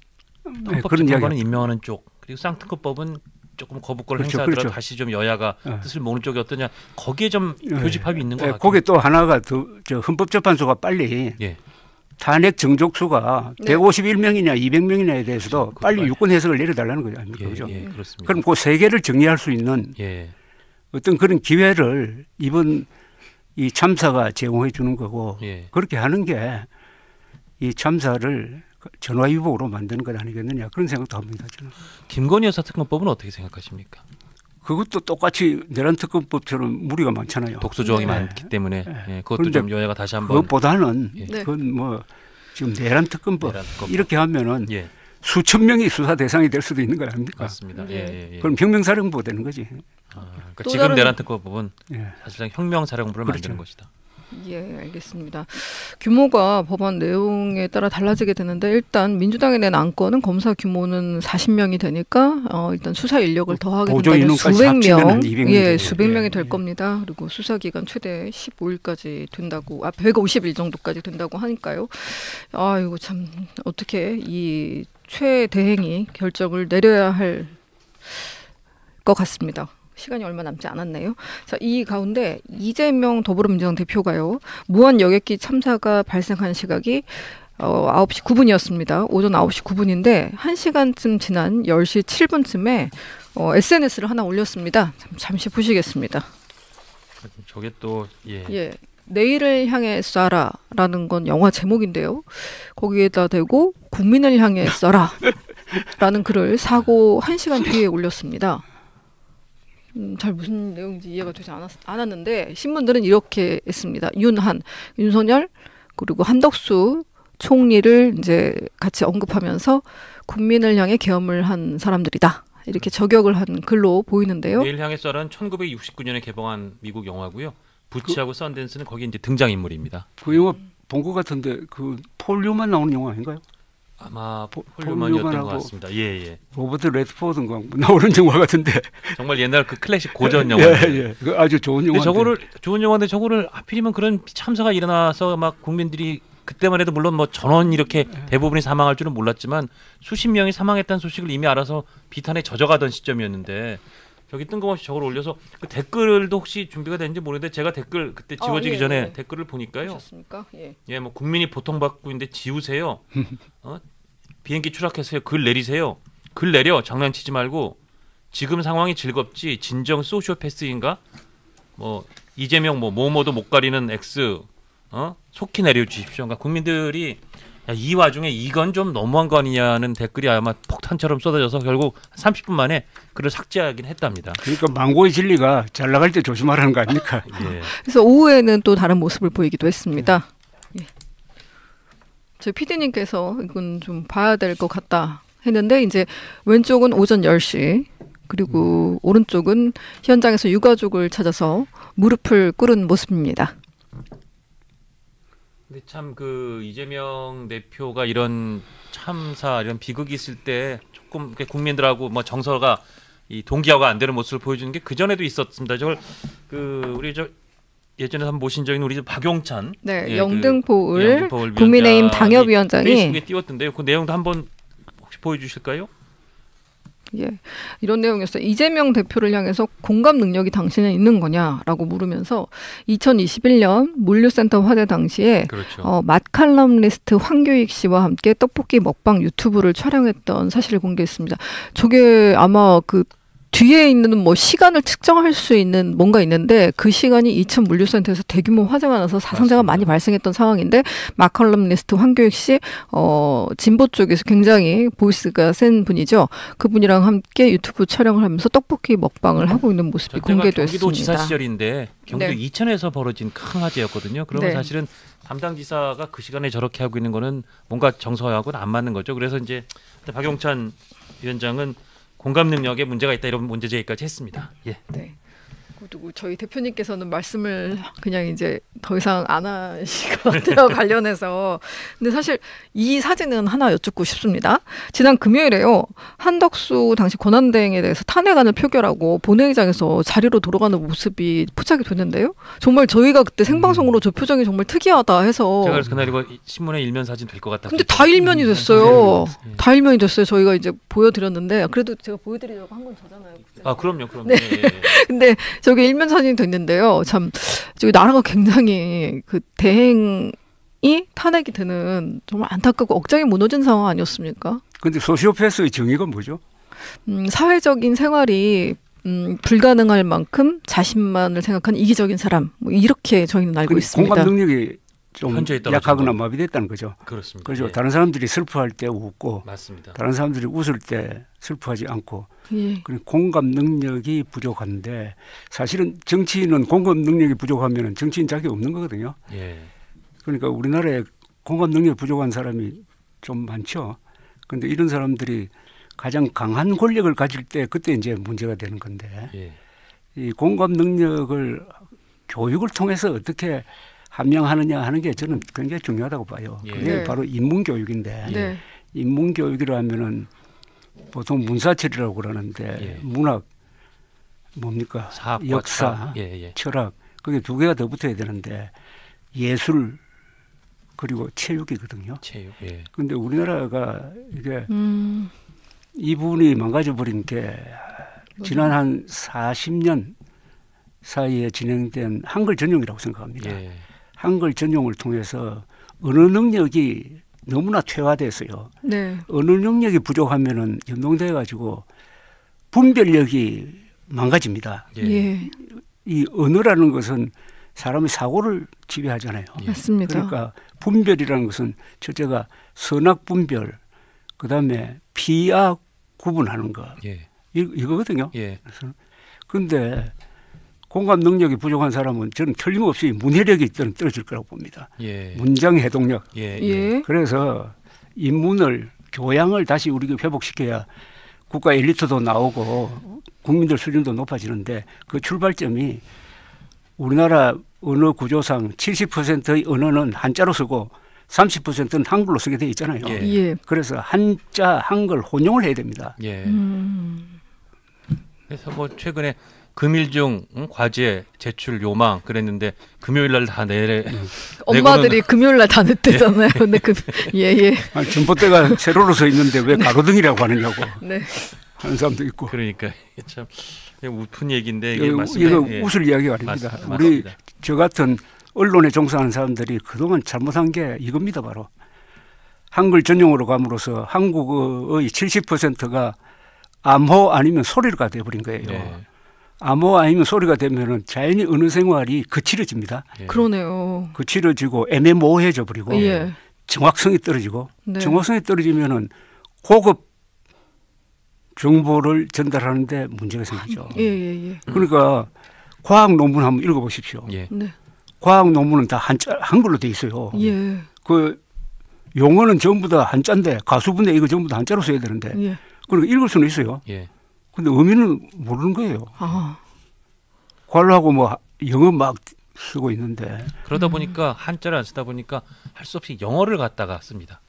그런 헌법재판관은 이야기. 임명하는 쪽 그리고 쌍특검법은 조금 거부권을 그렇죠, 행사하더라도 그렇죠. 다시 좀 여야가 뜻을 모으는 쪽이 어떠냐 거기에 좀 교집합이 있는 것 같아요. 거기에 또 하나가 저 헌법재판소가 빨리 예. 탄핵 정족수가 네. 151명이냐 200명이냐에 대해서도 그렇죠. 빨리 유권 해석을 내려달라는 거죠. 아닙니까? 예, 그죠? 예, 그렇습니다. 그럼 그 세 개를 정리할 수 있는 예. 어떤 그런 기회를 이번 이 참사가 제공해 주는 거고 예. 그렇게 하는 게 이 참사를 전화위복으로 만드는 것 아니겠느냐 그런 생각도 합니다. 저는. 김건희 여사 특검법은 어떻게 생각하십니까? 그것도 똑같이 내란 특검법처럼 무리가 많잖아요. 독소 조항이 네. 많기 때문에 예, 그것도 그런데 좀 여야가 다시 한번 그것보다는 예. 네. 그건 뭐 지금 내란 특검법 내란 특검법. 이렇게 하면은 예, 수천 명이 수사 대상이 될 수도 있는 거 아닙니까? 맞습니다. 네. 예, 예, 예. 그럼 혁명사령부가 되는 거지. 그러니까 또 지금 다른- 내란 특검법은 예. 사실상 혁명사령부를 그렇죠. 만드는 것이다. 예, 알겠습니다. 규모가 법안 내용에 따라 달라지게 되는데 일단 민주당이 낸 안건은 검사 규모는 40명이 되니까 일단 수사 인력을 더하게 보조 된다면 인원까지 수백 합치면 명, 200명 예, 되죠. 수백 예, 명이 될 예. 겁니다. 그리고 수사 기간 최대 15일까지 된다고, 150일 정도까지 된다고 하니까요. 아, 이거 참 어떻게 이 최대행이 결정을 내려야 할 것 같습니다. 시간이 얼마 남지 않았네요. 자, 이 가운데 이재명 더불어민주당 대표가요. 무한 여객기 참사가 발생한 시각이 9시 9분이었습니다. 오전 9시 9분인데 1시간쯤 지난 10시 7분쯤에 SNS를 하나 올렸습니다. 잠시 보시겠습니다. 저게 또 예. 예. 내일을 향해 쏴라라는 건 영화 제목인데요. 거기에다 대고 국민을 향해 쏴라라는 글을 사고 1시간 뒤에 올렸습니다. 잘 무슨 내용인지 이해가 되지 않았는데 신문들은 이렇게 했습니다. 윤석열 그리고 한덕수 총리를 이제 같이 언급하면서 국민을 향해 계엄을 한 사람들이다. 이렇게 저격을 한 글로 보이는데요. 내일 향해 썰은 1969년에 개봉한 미국 영화고요. 부치하고 썬댄스는 거기 이제 등장 인물입니다. 그 영화 본 것 같은데 그 폴 뉴만 나오는 영화 아닌가요? 아마 폴 폴류먼이었던 것 뉴만하고 같습니다. 예, 예. 로버트 레드포드인가 나오는 영화 같은데. 정말 옛날 그 클래식 고전 영화인데. 예, 예. 그 아주 좋은 근데 영화. 저거를 좋은 영화인데 저거를 하필이면 그런 참사가 일어나서 막 국민들이 그때만 해도 물론 뭐 전원 이렇게 대부분이 사망할 줄은 몰랐지만 수십 명이 사망했다는 소식을 이미 알아서 비탄에 젖어가던 시점이었는데 저기 뜬금없이 저걸 올려서 그 댓글도 혹시 준비가 됐는지 모르는데 제가 댓글 그때 지워지기 예, 전에 예. 댓글을 보니까요. 보셨습니까? 예. 예, 뭐 국민이 보통받고 있는데 지우세요. 비행기 추락했어요. 글 내리세요. 글 내려. 장난치지 말고 지금 상황이 즐겁지. 진정 소시오패스인가? 뭐 이재명 뭐도 못 가리는 X. 속히 내려주십시오. 그러니까 국민들이 야, 이 와중에 이건 좀 너무한 거 아니냐는 댓글이 아마 폭탄처럼 쏟아져서 결국 30분 만에 글을 삭제하긴 했답니다. 그러니까 망고의 진리가 잘 나갈 때 조심하라는 거 아닙니까? 예. 그래서 오후에는 또 다른 모습을 보이기도 했습니다. 예. 저희 PD님께서 이건 좀 봐야 될 것 같다 했는데 이제 왼쪽은 오전 10시 그리고 오른쪽은 현장에서 유가족을 찾아서 무릎을 꿇은 모습입니다. 근데 참 그 이재명 대표가 이런 참사 이런 비극이 있을 때 조금 이렇게 국민들하고 뭐 정서가 이 동기화가 안 되는 모습을 보여주는 게 그 전에도 있었습니다. 저걸 그 우리 저 예전에 한번 모신 적인 우리 영등포을 네, 영등포을 국민의힘 당협위원장이 페이스북에 띄웠던데요. 그 내용도 한번 혹시 보여주실까요? 예, 이런 내용이었어요. 이재명 대표를 향해서 공감 능력이 당신은 있는 거냐라고 물으면서 2021년 물류센터 화재 당시에 그렇죠. 맛칼럼니스트 황교익 씨와 함께 떡볶이 먹방 유튜브를 촬영했던 사실을 공개했습니다. 저게 아마 그 뒤에 있는 뭐 시간을 측정할 수 있는 뭔가 있는데 그 시간이 이천 물류센터에서 대규모 화재가 나서 사상자가 많이 발생했던 상황인데 마컬럼니스트 황교익 씨 진보 쪽에서 굉장히 보이스가 센 분이죠. 그분이랑 함께 유튜브 촬영을 하면서 떡볶이 먹방을 하고 있는 모습이 공개됐습니다. 경기도지사 시절인데 경기도 네. 이천에서 벌어진 큰 화재였거든요. 그러면 네. 사실은 담당지사가 그 시간에 저렇게 하고 있는 거는 뭔가 정서하고는 안 맞는 거죠. 그래서 이제 박용찬 위원장은 공감 능력에 문제가 있다 이런 문제 제기까지 했습니다. 예. 네. 그리고 저희 대표님께서는 말씀을 그냥 이제 더 이상 안 하실 것 같아요. 관련해서. 근데 사실 이 사진은 하나 여쭙고 싶습니다. 지난 금요일에요. 한덕수 당시 권한대행에 대해서 탄핵안을 표결하고 본회의장에서 자리로 돌아가는 모습이 포착이 됐는데요. 정말 저희가 그때 생방송으로 저 표정이 정말 특이하다 해서. 제가 그래서 그날 이거 신문에 일면 사진 될 것 같다. 근데 다 일면이 됐어요. 다 일면이 됐어요. 저희가 이제 보여드렸는데 그래도 제가 보여드리려고 한 건 저잖아요. 아 그럼요. 네. 예, 예. 근데 저게 일면 사진이 됐는데요. 참 저기 나라가 굉장히 그 대행이 탄핵이 되는 정말 안타깝고 억장이 무너진 상황 아니었습니까? 근데 소시오패스의 정의가 뭐죠? 사회적인 생활이 불가능할 만큼 자신만을 생각하는 이기적인 사람 뭐 이렇게 저희는 알고 있습니다. 공감 능력이 좀 현저히 떨어진 약하거나 거. 마비됐다는 거죠. 그렇습니다. 그렇죠. 예. 다른 사람들이 슬퍼할 때 웃고 맞습니다. 다른 사람들이 웃을 때 슬퍼하지 않고 예. 그런 공감 능력이 부족한데 사실은 정치인은 공감 능력이 부족하면 정치인 자격이 없는 거거든요. 예. 그러니까 우리나라에 공감 능력이 부족한 사람이 좀 많죠. 그런데 이런 사람들이 가장 강한 권력을 가질 때 그때 이제 문제가 되는 건데 예. 이 공감 능력을 교육을 통해서 어떻게 함양하느냐 하는 게 저는 굉장히 중요하다고 봐요. 예. 그게 네. 바로 인문교육인데 네. 인문교육이라 하면은 보통 문사철이라고 그러는데 예. 문학 뭡니까? 사학과 역사, 철학. 예, 예. 철학 그게 두 개가 더 붙어야 되는데 예술 그리고 체육이거든요. 체육. 예. 그런데 우리나라가 이게 이 부분이 망가져 버린 게 지난 한 40년 사이에 진행된 한글 전용이라고 생각합니다. 예. 한글 전용을 통해서 언어 능력이 너무나 퇴화돼서요. 네. 언어 능력이 부족하면은 연동돼 가지고 분별력이 망가집니다. 예. 예. 이 언어라는 것은 사람의 사고를 지배하잖아요. 맞습니다. 그러니까 분별이라는 것은 첫째가 선악 분별, 그다음에 피악 구분하는 거 예. 이거거든요. 예. 그런데 공감 능력이 부족한 사람은 저는 틀림없이 문해력이 떨어질 거라고 봅니다. 예. 문장 해동력. 예. 예. 그래서 인문을 교양을 다시 우리가 회복시켜야 국가 엘리트도 나오고 국민들 수준도 높아지는데 그 출발점이 우리나라 언어 구조상 70%의 언어는 한자로 쓰고 30%는 한글로 쓰게 돼 있잖아요. 예. 예. 그래서 한자 한글 혼용을 해야 됩니다. 예. 그래서 뭐 최근에 금일중 과제 제출 요망 그랬는데 금요일 날 다 내래 엄마들이 금요일 날 다 냈대잖아요. 근데 예. 아니, 전봇대가 세로로 서 있는데 왜 가로등이라고 하느냐고 네. 하는 사람도 있고. 그러니까 참 웃픈 얘기인데 이게 이거 맞습니다. 예. 웃을 이야기가 아닙니다. 맞습니다. 우리 저 같은 언론에 종사하는 사람들이 그동안 잘못한 게 이겁니다. 바로 한글 전용으로 감으로써 한국어의 70%가 암호 아니면 소리가 돼버린 거예요. 예. 암호 아니면 소리가 되면은 자연히 언어 생활이 거칠어집니다. 예. 그러네요. 거칠어지고 애매모호해져 버리고 예. 정확성이 떨어지고 네. 정확성이 떨어지면은 고급 정보를 전달하는데 문제가 생기죠. 예. 그러니까 과학 논문 한번 읽어보십시오. 예. 네. 과학 논문은 다 한글로 돼 있어요. 예. 그 용어는 전부 다 한자인데 가수분해 이거 전부 다 한자로 써야 되는데 예. 그러니까 읽을 수는 있어요. 예. 근데 의미는 모르는 거예요. 아. 관로하고 뭐 영어 막 쓰고 있는데 그러다 보니까 한자를 안 쓰다 보니까 할 수 없이 영어를 갖다가 씁니다.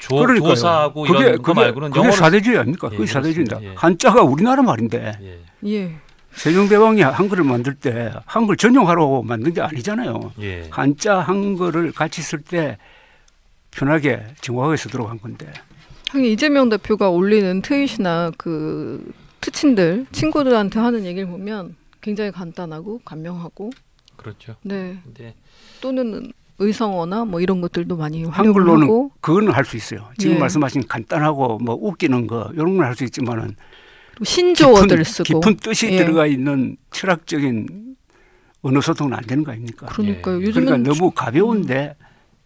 그러니까요. 조사하고 이런 거 말고는 그게 영어를 사대주의 아닙니까? 예, 그게 사대주의다. 그렇습니다. 예. 한자가 우리나라 말인데 예. 예. 세종대왕이 한글을 만들 때 한글 전용하라고 만든 게 아니잖아요. 예. 한자 한글을 같이 쓸 때 편하게 정확하게 쓰도록 한 건데 하긴 이재명 대표가 올리는 트윗이나 그 특친들 친구들한테 하는 얘기를 보면 굉장히 간단하고 간명하고 그렇죠. 네. 네. 또는 의성어나 뭐 이런 것들도 많이 활용을 한글로는 하고 그거는 할 수 있어요. 지금 예. 말씀하신 간단하고 뭐 웃기는 거 이런 건 할 수 있지만은 신조어들 쓰고 깊은 뜻이 예. 들어가 있는 철학적인 언어 소통은 안 되는 거 아닙니까? 그러니까요. 예. 요즘은 그러니까 너무 가벼운데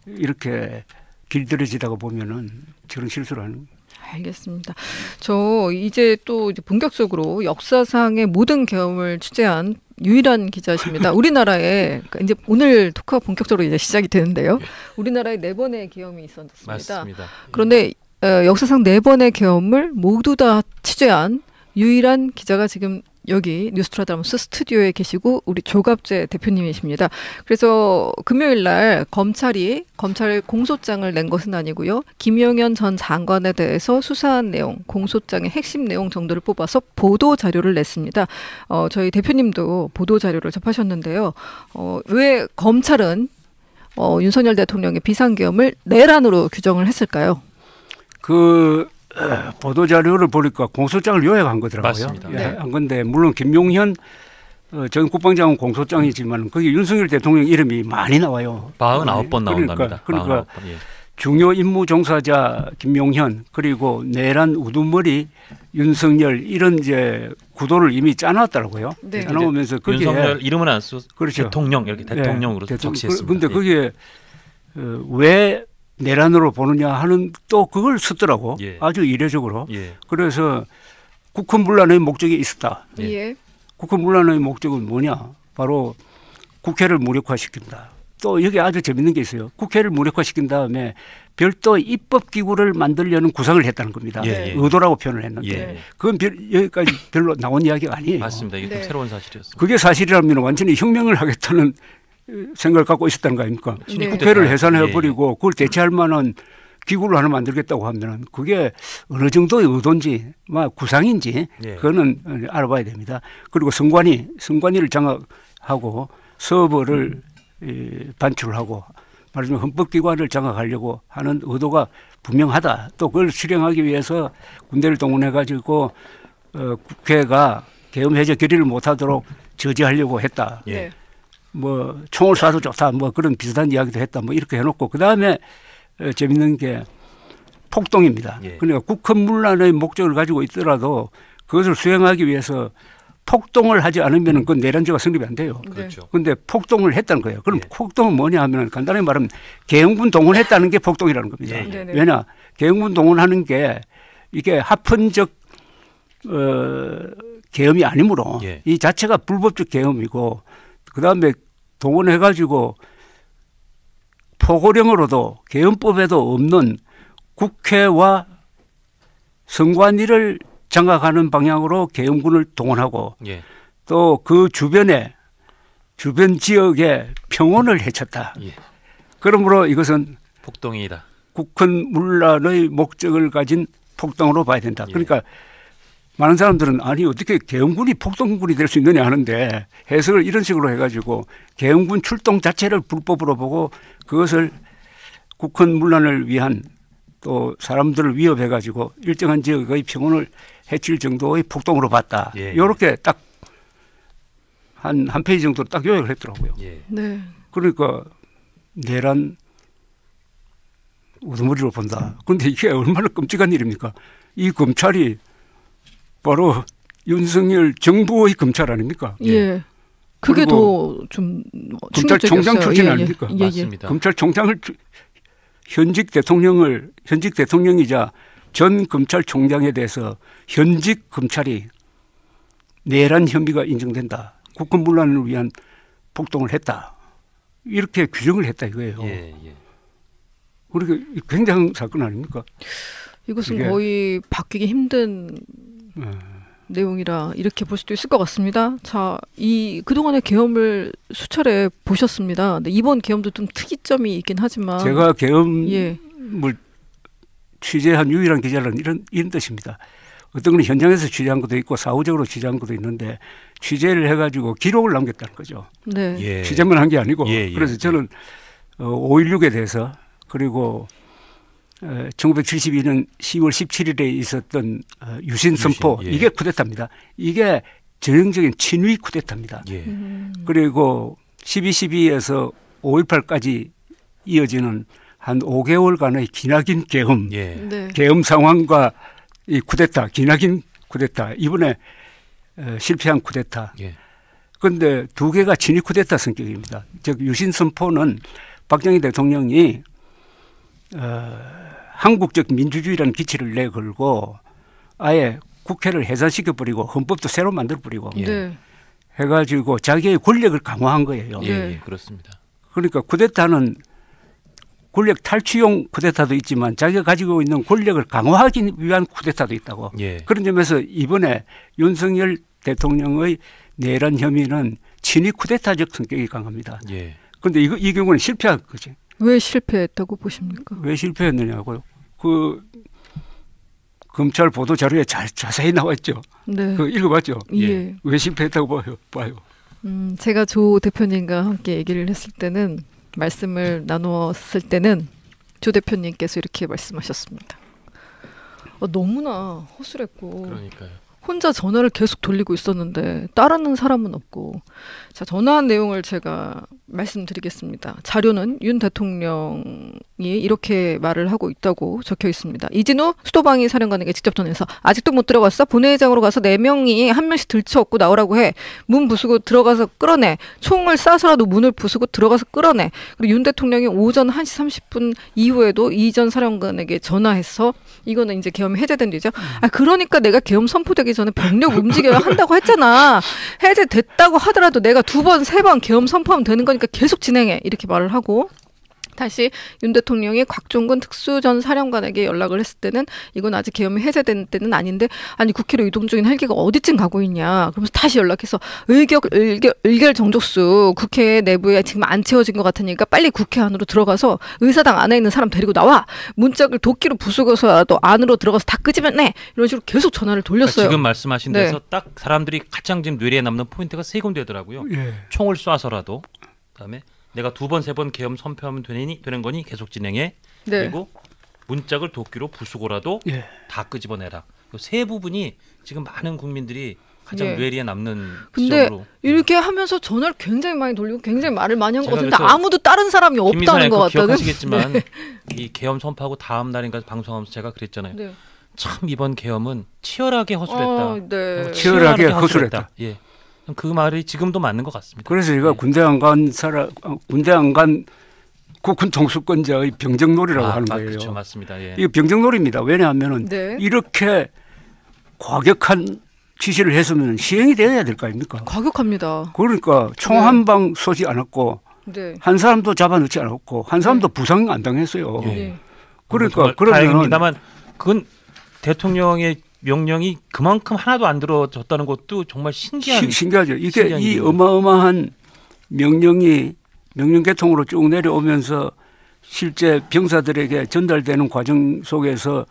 이렇게 길들여지다가 보면은 저런 실수를 하는. 알겠습니다. 저 이제 또 이제 본격적으로 역사상의 모든 계엄을 취재한 유일한 기자십니다. 우리나라에 그러니까 이제 오늘 토크가 본격적으로 이제 시작이 되는데요. 우리나라에 4번의 계엄이 있었습니다. 맞습니다. 그런데 역사상 4번의 계엄을 모두 다 취재한 유일한 기자가 지금 여기 뉴스트라다무스 스튜디오에 계시고 우리 조갑재 대표님이십니다. 그래서 금요일 날 검찰 공소장을 낸 것은 아니고요. 김용현 전 장관에 대해서 수사한 내용, 공소장의 핵심 내용 정도를 뽑아서 보도 자료를 냈습니다. 저희 대표님도 보도 자료를 접하셨는데요. 왜 검찰은 윤석열 대통령의 비상계엄을 내란으로 규정을 했을까요? 그 보도 자료를 보니까 공소장을 요약한 거더라고요. 맞습니다. 예, 네. 한 건데 물론 김용현 전 국방장관 공소장이지만 거기 윤석열 대통령 이름이 많이 나와요. 49번 나온답니다. 그러니까 49번. 예. 중요 임무 종사자 김용현 그리고 내란 우두머리 윤석열 이런 이제 구도를 이미 짜놨더라고요. 네. 짜놓으면서 거기에 윤석열 이름은 안 쓰고 그렇죠. 대통령 이렇게 대통령으로 예, 적시했습니다. 그런데 예. 거기에 왜 내란으로 보느냐 하는 또 그걸 쓰더라고. 예. 아주 이례적으로. 예. 그래서 국헌문란의 목적이 있었다. 예. 예. 국헌문란의 목적은 뭐냐? 바로 국회를 무력화시킨다. 또 여기 아주 재밌는 게 있어요. 국회를 무력화시킨 다음에 별도 입법기구를 만들려는 구상을 했다는 겁니다. 예, 예. 의도라고 표현을 했는데 예. 그건 여기까지 별로 나온 이야기가 아니에요. 맞습니다. 이게 좀 네. 새로운 사실이었습니다. 그게 사실이라면 완전히 혁명을 하겠다는 생각을 갖고 있었다는 거 아닙니까? 네. 국회를 해산해버리고 예. 그걸 대체할 만한 기구를 하나 만들겠다고 하면 그게 어느 정도의 의도인지 막 구상인지 예. 그거는 알아봐야 됩니다. 그리고 선관위를 장악하고 서버를 반출하고 말하자면 헌법기관을 장악하려고 하는 의도가 분명하다. 또 그걸 실행하기 위해서 군대를 동원해가지고 국회가 계엄 해제 결의를 못하도록 저지하려고 했다. 예. 네. 뭐 총을 쏴도 좋다. 뭐 그런 비슷한 이야기도 했다. 뭐 이렇게 해놓고 그 다음에 재밌는 게 폭동입니다. 예. 그러니까 국헌문란의 목적을 가지고 있더라도 그것을 수행하기 위해서 폭동을 하지 않으면 그건 내란죄가 성립이 안 돼요. 그렇죠. 그런데 폭동을 했다는 거예요. 그럼 예. 폭동은 뭐냐 하면 간단히 말하면 계엄군 동원했다는 게 폭동이라는 겁니다. 예, 예. 네네. 왜냐 계엄군 동원하는 게 이게 합헌적 계엄이 아니므로 예. 이 자체가 불법적 계엄이고 그다음에 동원해가지고 포고령으로도 계엄법에도 없는 국회와 선관위를 장악하는 방향으로 계엄군을 동원하고 예. 또 그 주변 지역에 평온을 해쳤다. 예. 그러므로 이것은 폭동이다. 국헌문란의 목적을 가진 폭동으로 봐야 된다. 예. 그러니까 많은 사람들은 아니 어떻게 계엄군이 폭동군이 될 수 있느냐 하는데 해석을 이런 식으로 해가지고 계엄군 출동 자체를 불법으로 보고 그것을 국헌문란을 위한 또 사람들을 위협해가지고 일정한 지역의 평온을 해칠 정도의 폭동으로 봤다. 예. 이렇게 딱 한 페이지 정도 딱 요약을 했더라고요. 예. 네. 그러니까 내란 우두머리로 본다. 그런데 이게 얼마나 끔찍한 일입니까? 이 검찰이 바로 윤석열 정부의 검찰 아닙니까? 예. 그게 더 그리고 좀 검찰총장 충격적이었어요. 출신 예, 예. 아닙니까? 예, 예. 맞습니다. 검찰총장을 현직 대통령이자 전 검찰총장에 대해서 현직 검찰이 내란 혐의가 인정된다. 국헌문란을 위한 폭동을 했다. 이렇게 규정을 했다 이거예요. 예. 예. 그러니까 굉장한 사건 아닙니까? 이것은 이게- 거의 바뀌기 힘든 내용이라 이렇게 볼 수도 있을 것 같습니다. 자, 이 그동안의 계엄을 수차례 보셨습니다. 근데 이번 계엄도 좀 특이점이 있긴 하지만 제가 계엄을 예. 취재한 유일한 기자는 이런 뜻입니다. 어떤 건 현장에서 취재한 것도 있고 사후적으로 취재한 것도 있는데 취재를 해가지고 기록을 남겼다는 거죠. 네. 예. 취재만 한 게 아니고 예, 예, 그래서 저는 5.16에 대해서 그리고 1972년 10월 17일에 있었던 유신 선포 예. 이게 쿠데타입니다. 이게 전형적인 친위 쿠데타입니다. 예. 그리고 12.12에서 5.18까지 이어지는 한 5개월간의 기나긴 계엄, 예. 네. 계엄 상황과 이 쿠데타, 기나긴 쿠데타 이번에 실패한 쿠데타. 예. 그런데 두 개가 친위 쿠데타 성격입니다. 즉 유신 선포는 박정희 대통령이 한국적 민주주의라는 기치를 내걸고 아예 국회를 해산시켜버리고 헌법도 새로 만들어버리고 예. 네. 해가지고 자기의 권력을 강화한 거예요. 예. 네. 예. 그렇습니다. 그러니까 쿠데타는 권력 탈취용 쿠데타도 있지만 자기가 가지고 있는 권력을 강화하기 위한 쿠데타도 있다고. 예. 그런 점에서 이번에 윤석열 대통령의 내란 혐의는 친위 쿠데타적 성격이 강합니다. 예. 그런데 이 경우는 실패한 거지. 왜 실패했다고 보십니까? 왜 실패했느냐고요? 그 검찰 보도 자료에 자세히 나와 있죠. 네. 그 읽어봤죠. 예. 왜 실패했다고 봐요. 제가 조 대표님과 함께 얘기를 했을 때는 말씀을 나누었을 때는 조 대표님께서 이렇게 말씀하셨습니다. 너무나 허술했고 그러니까요. 혼자 전화를 계속 돌리고 있었는데 따르는 사람은 없고. 자, 전화한 내용을 제가 말씀드리겠습니다. 자료는 윤 대통령이 이렇게 말을 하고 있다고 적혀 있습니다. 이진우 수도방위 사령관에게 직접 전해서 아직도 못 들어갔어? 본회의장으로 가서 4명이 한 명씩 들쳐업고 나오라고 해. 문 부수고 들어가서 끌어내. 총을 쏴서라도 문을 부수고 들어가서 끌어내. 그리고 윤 대통령이 오전 1시 30분 이후에도 이 전 사령관에게 전화해서 이거는 이제 계엄이 해제된 뒤죠. 그러니까 내가 계엄 선포되기 전에 병력 움직여야 한다고 했잖아. 해제됐다고 하더라도 내가 2번, 3번 계엄 선포하면 되는 거니까 계속 진행해. 이렇게 말을 하고 다시 윤 대통령이 곽종근 특수전 사령관에게 연락을 했을 때는 이건 아직 계엄이 해제된 때는 아닌데 아니 국회로 이동 중인 헬기가 어디쯤 가고 있냐. 그러면서 다시 연락해서 의결 정족수 국회 내부에 지금 안 채워진 것 같으니까 빨리 국회 안으로 들어가서 의사당 안에 있는 사람 데리고 나와. 문짝을 도끼로 부수고서라도 안으로 들어가서 다 끄집어내. 이런 식으로 계속 전화를 돌렸어요. 그러니까 지금 말씀하신 네. 데서 딱 사람들이 가장 지금 뇌리에 남는 포인트가 세 군데더라고요. 예. 총을 쏴서라도 그다음에 내가 2번, 3번 계엄 선포하면 되는 거니 계속 진행해. 네. 그리고 문짝을 도끼로 부수고라도 예. 다 끄집어내라. 이 세 부분이 지금 많은 국민들이 가장 예. 뇌리에 남는 근데 지점으로. 이렇게 하면서 전화를 굉장히 많이 돌리고 굉장히 말을 많이 한 것 제가 같은데 그래서 아무도 다른 사람이 없다는 것 같다는. 기억하시겠지만 네. 이 계엄 선포하고 다음 날인가 방송하면서 제가 그랬잖아요. 네. 참 이번 계엄은 치열하게 허술했다. 네. 치열하게 허술했다. 예, 그 말이 지금도 맞는 것 같습니다. 그래서 제가 예. 군대 안 간 국군 통수권자의 병정놀이라고 하는 거예요. 그렇죠, 맞습니다. 예. 이거 병정놀이입니다. 왜냐하면은 네. 이렇게 과격한 지시를 했으면 시행이 돼야 될 거 아닙니까? 과격합니다. 그러니까 총 한 방 쏘지 않았고 네. 한 사람도 잡아넣지 않았고 한 사람도 부상 안 당했어요. 예. 네. 그러니까 그러면 그러면 다행입니다만 그건 대통령의 명령이 그만큼 하나도 안 들어졌다는 것도 정말 신기한. 신기하죠. 이게 신기한 이 일이에요. 어마어마한 명령이 명령 계통으로 쭉 내려오면서 실제 병사들에게 전달되는 과정 속에서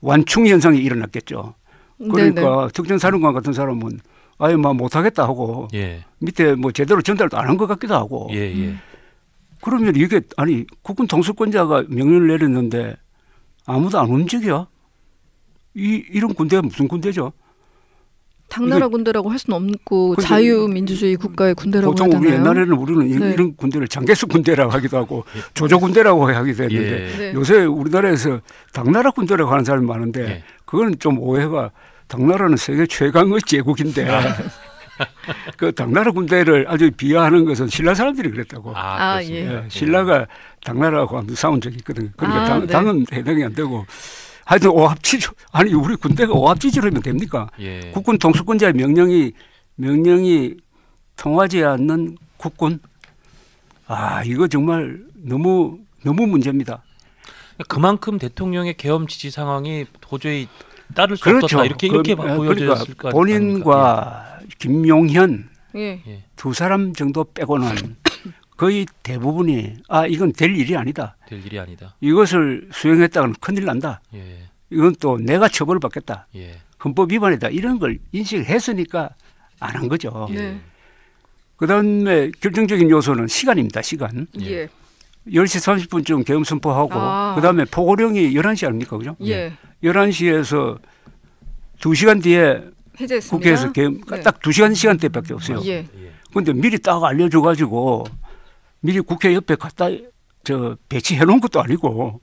완충 현상이 일어났겠죠. 그러니까 네네. 특전사령관 같은 사람은 아예 막 못하겠다 하고 예, 밑에 뭐 제대로 전달도 안 한 것 같기도 하고 예, 예. 그러면 이게 아니 국군 통수권자가 명령을 내렸는데 아무도 안 움직여? 이런 군대가 무슨 군대죠? 당나라 군대라고 할 수는 없고 근데 자유민주주의 국가의 군대라고 보통 하잖아요. 우리 옛날에는 우리는 네. 이런 군대를 장개수 군대라고 하기도 하고 조조 군대라고 하기도 했는데 예. 네. 요새 우리나라에서 당나라 군대라고 하는 사람이 많은데 예. 그건 좀 오해가 당나라는 세계 최강의 제국인데 그 당나라 군대를 아주 비하하는 것은 신라 사람들이 그랬다고. 아, 그렇습니다. 예. 예, 신라가 당나라하고 한번 싸운 적이 있거든. 그러니까 네. 당은 해당이 안 되고 하여튼 오합지졸 아니 우리 군대가 오합지졸하면 됩니까? 예. 국군 통수권자의 명령이 통하지 않는 국군 이거 정말 너무 문제입니다. 그만큼 대통령의 계엄 지지 상황이 도저히 따를 수 그렇죠. 없었다 이렇게 보여졌을 그러니까 것 본인과 김용현 예. 두 사람 정도 빼고는 거의 대부분이 이건 될 일이 아니다. 될 일이 아니다. 이것을 수행했다가는 큰일 난다. 예, 이건 또 내가 처벌을 받겠다. 예, 헌법 위반이다. 이런 걸 인식했으니까 안 한 거죠. 예. 네. 그다음에 결정적인 요소는 시간입니다. 시간. 예. 예. 10시 30분쯤 계엄 선포하고 그다음에 포고령이 11시 아닙니까? 그죠? 예. 11시에서 2시간 뒤에 해제했습니다. 국회에서 계엄 딱 2시간 시간대밖에 없어요. 예. 그런데 미리 딱 알려줘 가지고 미리 국회 옆에 갖다 배치해 놓은 것도 아니고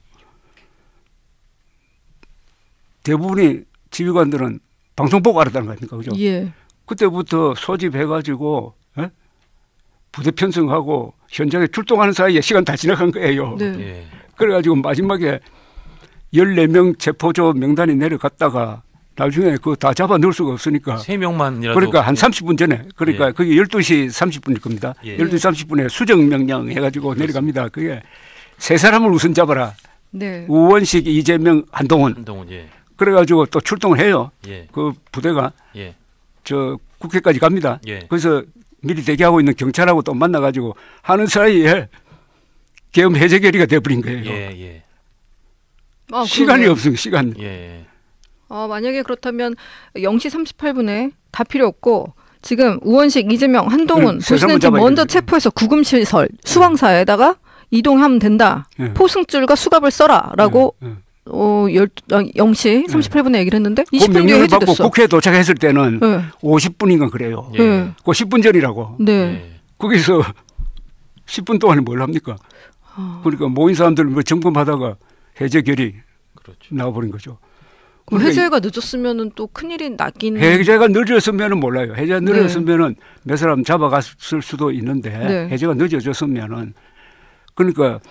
대부분의 지휘관들은 방송 보고 알았다는 거 아닙니까? 그죠? 예. 그때부터 소집해 가지고 부대 편성하고 현장에 출동하는 사이에 시간 다 지나간 거예요. 네. 예. 그래가지고 마지막에 14명 체포조 명단이 내려갔다가 나중에 그거 다 잡아 넣을 수가 없으니까 3명만이라도 그러니까 한 30분 전에 그러니까 그게 12시 30분일 겁니다. 예. 12시 30분에 수정 명령 해가지고 내려갑니다. 그게 세 사람을 우선 잡아라. 네. 우원식, 이재명, 한동훈. 한동훈 예. 그래가지고 또 출동을 해요. 예. 그 부대가 예. 국회까지 갑니다. 예. 그래서 미리 대기하고 있는 경찰하고 또 만나가지고 하는 사이에 계엄 해제 결의가 돼버린 거예요. 예. 예. 시간이 없어요. 시간. 예. 만약에 그렇다면 0시 38분에 다 필요 없고 지금 우원식, 이재명, 한동훈 도시는지 먼저 체포해서 구금시설 수방사에다가 이동하면 된다. 포승줄과 수갑을 써라라고 0시 38분에 얘기를 했는데 20분 뒤에 해제됐어. 받고 국회에 도착했을 때는 50분인가 그래요. 네. 그 10분 전이라고. 네. 거기서 10분 동안에 뭘 합니까? 그러니까 모인 사람들 뭐 점검하다가 해제 결의 나와버린 거죠. 그러니까 해제가 늦었으면은 또 큰일이 나긴. 해제가 늦었으면은 몰라요. 해제가 늦었으면은 몇 사람 잡아갔을 수도 있는데 해제가 늦어졌으면은 그러니까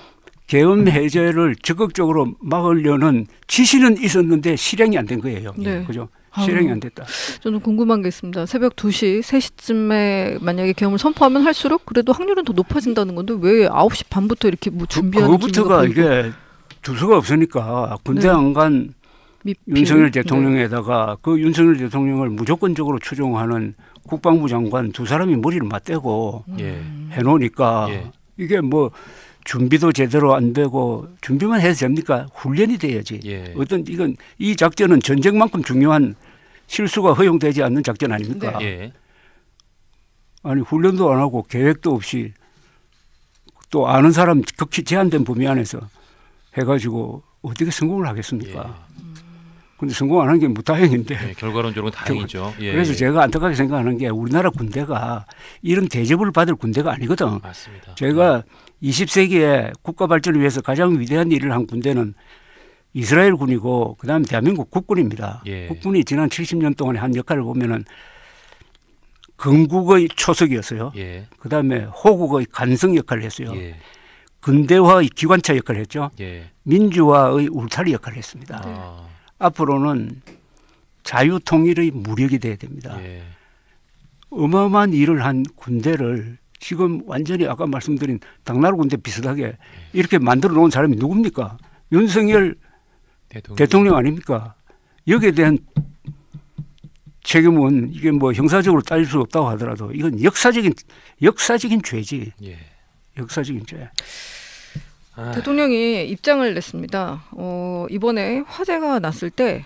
계엄 해제를 적극적으로 막으려는 지시는 있었는데 실행이 안 된 거예요. 네. 그죠? 실행이 안 됐다. 저는 궁금한 게 있습니다. 새벽 2시, 3시쯤에 만약에 계엄을 선포하면 할수록 그래도 확률은 더 높아진다는 건데 왜 9시 반부터 이렇게 뭐 준비하는 그거부터가 이게 두수가 없으니까 군대 안 간 윤석열 대통령에다가 그 윤석열 대통령을 무조건적으로 추종하는 국방부 장관 두 사람이 머리를 맞대고 해놓으니까 이게 뭐 준비도 제대로 안 되고 준비만 해도 됩니까? 훈련이 돼야지. 이건 이 작전은 전쟁만큼 중요한 실수가 허용되지 않는 작전 아닙니까? 아니 훈련도 안 하고 계획도 없이 또 아는 사람 극히 제한된 범위 안에서 해가지고 어떻게 성공을 하겠습니까? 근데 성공 안 한 게 뭐 다행인데. 결과론적으로 다행이죠. 그래서 제가 안타깝게 생각하는 게 우리나라 군대가 이런 대접을 받을 군대가 아니거든. 맞습니다. 제가 20세기에 국가 발전을 위해서 가장 위대한 일을 한 군대는 이스라엘 군이고 그다음에 대한민국 국군입니다. 국군이 지난 70년 동안에 한 역할을 보면은 건국의 초석이었어요. 그다음에 호국의 간성 역할을 했어요. 근대화의 기관차 역할을 했죠. 민주화의 울타리 역할을 했습니다. 앞으로는 자유통일의 무력이 돼야 됩니다. 어마어마한 일을 한 군대를 지금 완전히 아까 말씀드린 당나라 군대 비슷하게 이렇게 만들어 놓은 사람이 누굽니까? 윤석열 대통령 아닙니까? 여기에 대한 책임은 이게 뭐 형사적으로 따질 수 없다고 하더라도 이건 역사적인 죄지. 역사적인 죄. 대통령이 입장을 냈습니다. 이번에 화재가 났을 때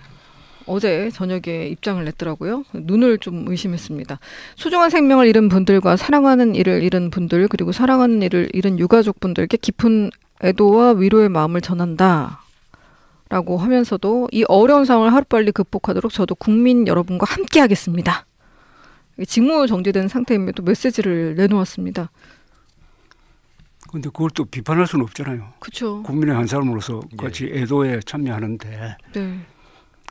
어제 저녁에 입장을 냈더라고요. 눈을 좀 의심했습니다. 소중한 생명을 잃은 분들과 사랑하는 이를 잃은 분들 그리고 사랑하는 이를 잃은 유가족분들께 깊은 애도와 위로의 마음을 전한다. 라고 하면서도 이 어려운 상황을 하루빨리 극복하도록 저도 국민 여러분과 함께 하겠습니다. 직무 정지된 상태임에도 메시지를 내놓았습니다. 그런데 그걸 또 비판할 수는 없잖아요. 그렇죠. 국민의 한 사람으로서 같이 애도에 참여하는데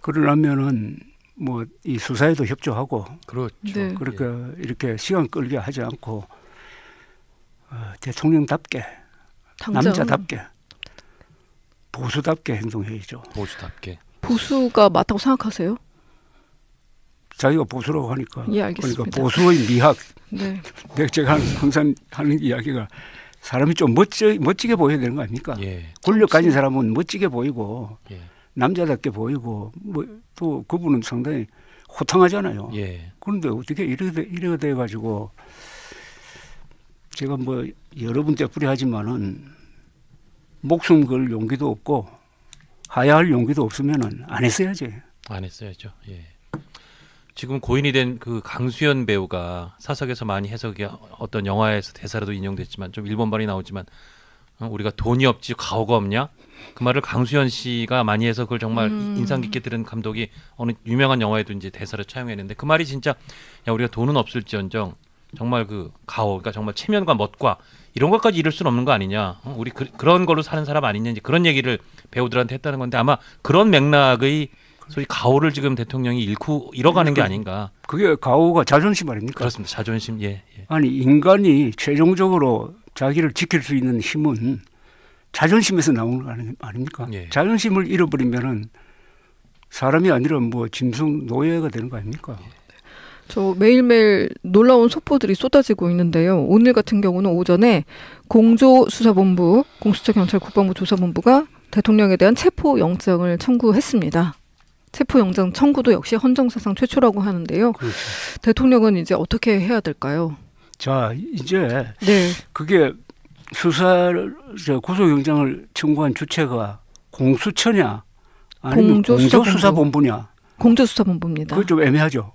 그러려면은 뭐 이 수사에도 협조하고 그렇죠. 그러니까 이렇게 시간 끌게 하지 않고 대통령답게 남자답게 보수답게 행동해야죠. 보수답게. 보수가 맞다고 생각하세요? 자기가 보수라고 하니까. 알겠습니다. 그러니까 보수의 미학. 제가 항상 하는 이야기가 사람이 좀 멋지게 보여야 되는 거 아닙니까? 권력 가진 사람은 멋지게 보이고 남자답게 보이고 뭐 또 그분은 상당히 호탕하잖아요. 그런데 어떻게 이래 돼가지고 제가 뭐 여러 분 때풀이 하지만은 목숨 걸 용기도 없고 하야할 용기도 없으면은 안 했어야지. 안 했어야죠. 지금 고인이 된 그 강수연 배우가 사석에서 많이 해석이 어떤 영화에서 대사로도 인용됐지만 좀 일본말이 나오지만 우리가 돈이 없지 가오가 없냐? 그 말을 강수현 씨가 많이 해서 그걸 정말 인상 깊게 들은 감독이 어느 유명한 영화에도 이제 대사를 차용했는데 그 말이 진짜 야 우리가 돈은 없을지언정 정말 그 가오 그러니까 정말 체면과 멋과 이런 것까지 잃을 수는 없는 거 아니냐? 우리 그런 걸로 사는 사람 아니냐? 이제 그런 얘기를 배우들한테 했다는 건데 아마 그런 맥락의 소위 가오를 지금 대통령이 잃어가는 게 아닌가? 그게 가오가 자존심 아닙니까? 그렇습니다. 자존심. 예. 아니 인간이 최종적으로 자기를 지킬 수 있는 힘은 자존심에서 나오는 거 아닙니까? 예. 자존심을 잃어버리면은 사람이 아니라 뭐 짐승 노예가 되는 거 아닙니까? 저 매일매일 놀라운 속보들이 쏟아지고 있는데요. 오늘 같은 경우는 오전에 공조수사본부, 공수처경찰 국방부 조사본부가 대통령에 대한 체포영장을 청구했습니다. 체포영장 청구도 역시 헌정사상 최초라고 하는데요. 그렇죠. 대통령은 이제 어떻게 해야 될까요? 자 이제 네. 그게 구속영장을 청구한 주체가 공수처냐 아니면 공조수사본부냐 공조수사본부입니다. 그거 좀 애매하죠.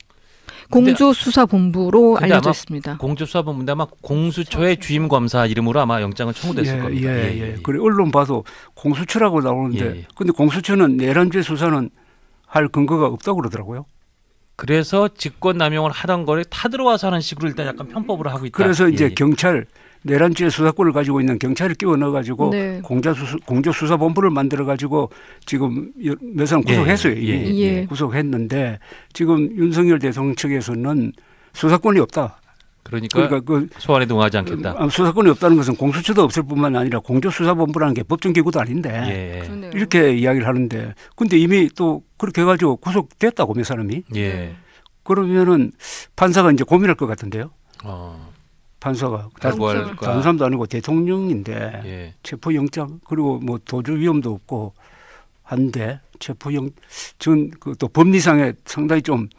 공조수사본부로 근데 알려져 아마 있습니다. 공조수사본부인데 아마 공수처의 주임 검사 이름으로 아마 영장을 청구됐을 겁니다. 예. 그래 언론 봐도 공수처라고 나오는데 예. 근데 공수처는 내란죄 수사는 할 근거가 없다고 그러더라고요. 그래서 직권남용을 하던 거를 타들어와서 하는 식으로 일단 약간 편법으로 하고 있다. 그래서 이제 예. 경찰 내란죄 수사권을 가지고 있는 경찰을 끼워 넣어가지고 네. 공조수사본부를 만들어가지고 지금 몇 사람 구속했어요. 예. 구속했는데 지금 윤석열 대통령 측에서는 수사권이 없다. 그러니까 그 소환에 응하지 않겠다. 수사권이 없다는 것은 공수처도 없을 뿐만 아니라 공조수사본부라는 게 법정기구도 아닌데 예. 그러네요. 이렇게 이야기를 하는데 근데 이미 또 그렇게 해가지고 구속됐다고 몇 사람이 예. 그러면은 판사가 이제 고민할 것 같은데요. 판사가 달고 할까? 다른 사람도 아니고 대통령인데 예. 체포영장 그리고 뭐 도주 위험도 없고 한데 체포영 전 그 또 법리상에 상당히 좀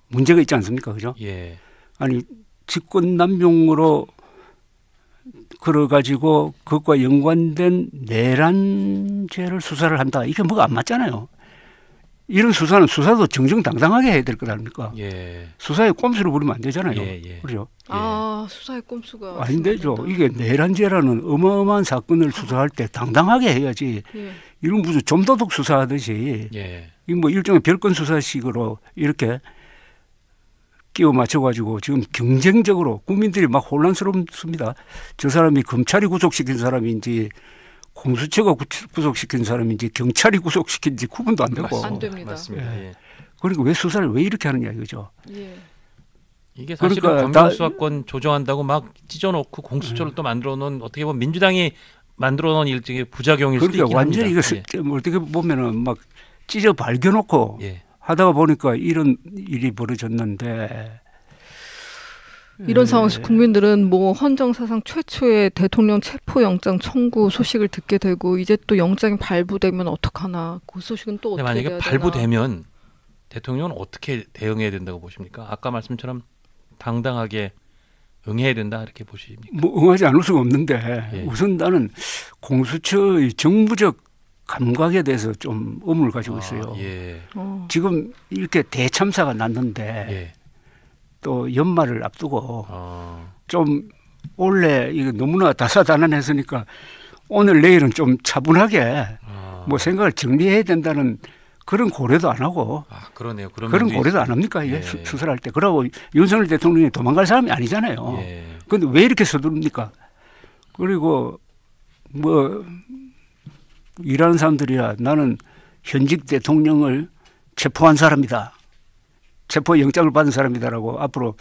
문제가 있지 않습니까, 그죠? 예. 아니 직권남용으로 걸어가지고 그것과 연관된 내란죄를 수사를 한다. 이게 뭐가 안 맞잖아요. 이런 수사도 정정당당하게 해야 될 것 아닙니까? 예. 수사에 꼼수를 부리면 안 되잖아요. 예. 그렇죠? 수사의 꼼수가 안 되죠. 이게 내란죄라는 어마어마한 사건을 수사할 때 당당하게 해야지. 예. 이런 무슨 좀도둑 수사하듯이 예. 이 뭐 일종의 별건 수사식으로 이렇게 끼워 맞춰가지고 지금 경쟁적으로 국민들이 막 혼란스럽습니다. 저 사람이 검찰이 구속시킨 사람인지 공수처가 구속시킨 사람인지 경찰이 구속시킨지 구분도 안 되고. 안 됩니다. 맞습니다. 예. 그러니까 왜 수사를 왜 이렇게 하느냐 이거죠. 예. 이게 사실은 그러니까 검경수사권 조정한다고 막 찢어놓고 공수처를 또 만들어놓은 어떻게 보면 민주당이 만들어놓은 일종의 부작용일 수도 그러니까 있긴 완전히 합니다. 이거 어떻게 보면은 막 찢어 발겨놓고 예. 하다가 보니까 이런 일이 벌어졌는데 이런 상황에서 국민들은 뭐 헌정사상 최초의 대통령 체포영장 청구 소식을 듣게 되고 이제 또 영장이 발부되면 어떡하나 그 소식은 또 어떻게 만약에 돼야 되나. 발부되면 대통령은 어떻게 대응해야 된다고 보십니까? 아까 말씀처럼 당당하게 응해야 된다 이렇게 보십니까? 뭐 응하지 않을 수가 없는데 예. 우선 나는 공수처의 정부적 감각에 대해서 좀 의문을 가지고 있어요. 예. 지금 이렇게 대참사가 났는데 예. 또 연말을 앞두고 어. 좀 원래 이거 너무나 다사다난했으니까 오늘 내일은 좀 차분하게 뭐 생각을 정리해야 된다는 그런 고려도 안 하고 그러네요. 그런 고려도 안 합니까? 이게 예. 수사를 할 때. 그러고 윤석열 대통령이 도망갈 사람이 아니잖아요. 예. 그런데 왜 이렇게 서두릅니까? 그리고 뭐 일하는 사람들이야 나는 현직 대통령을 체포한 사람이다. 체포 영장을 받은 사람이다라고 앞으로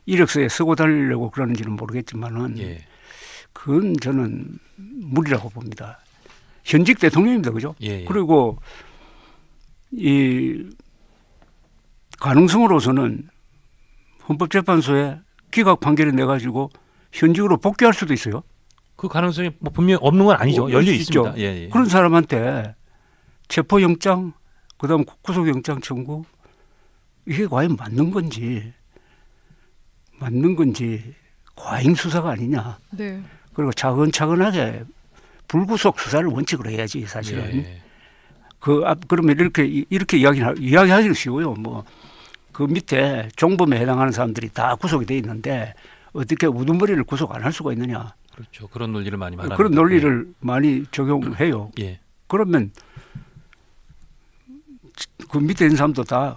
이력서에 쓰고 다니려고 그러는지는 모르겠지만은 예. 그건 저는 무리라고 봅니다. 현직 대통령입니다. 그죠? 예. 그리고 이 가능성으로서는 헌법재판소에 기각 판결을 내가지고 현직으로 복귀할 수도 있어요. 그 가능성이 뭐 분명히 없는 건 아니죠. 열려 있습니다. 예. 그런 사람한테 체포영장, 그다음 구속영장 청구 이게 과연 맞는 건지 과잉 수사가 아니냐. 네. 그리고 차근차근하게 불구속 수사를 원칙으로 해야지 사실은. 예. 그러면 이렇게 이야기하기는 쉬워요. 뭐 그 밑에 종범에 해당하는 사람들이 다 구속이 돼 있는데 어떻게 우두머리를 구속 안 할 수가 있느냐. 그렇죠. 그런 논리를 많이 말합니다. 그런 논리를 많이 적용해요. 예. 그러면 그 밑에 있는 사람도 다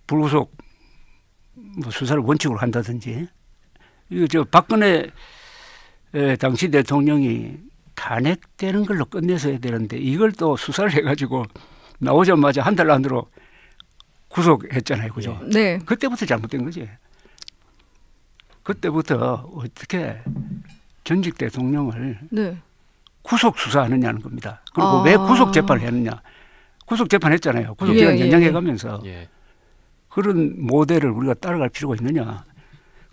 불구속 뭐 수사를 원칙으로 한다든지 이거 저 박근혜 당시 대통령이 탄핵되는 걸로 끝내서야 되는데 이걸 또 수사를 해가지고 나오자마자 한 달 안으로 구속했잖아요, 그죠? 네. 그때부터 잘못된 거지. 그때부터 어떻게 전직 대통령을 네. 구속 수사하느냐는 겁니다. 그리고 왜 구속 재판을 했느냐? 구속 재판했잖아요. 구속 기간 연장해가면서 예. 그런 모델을 우리가 따라갈 필요가 있느냐?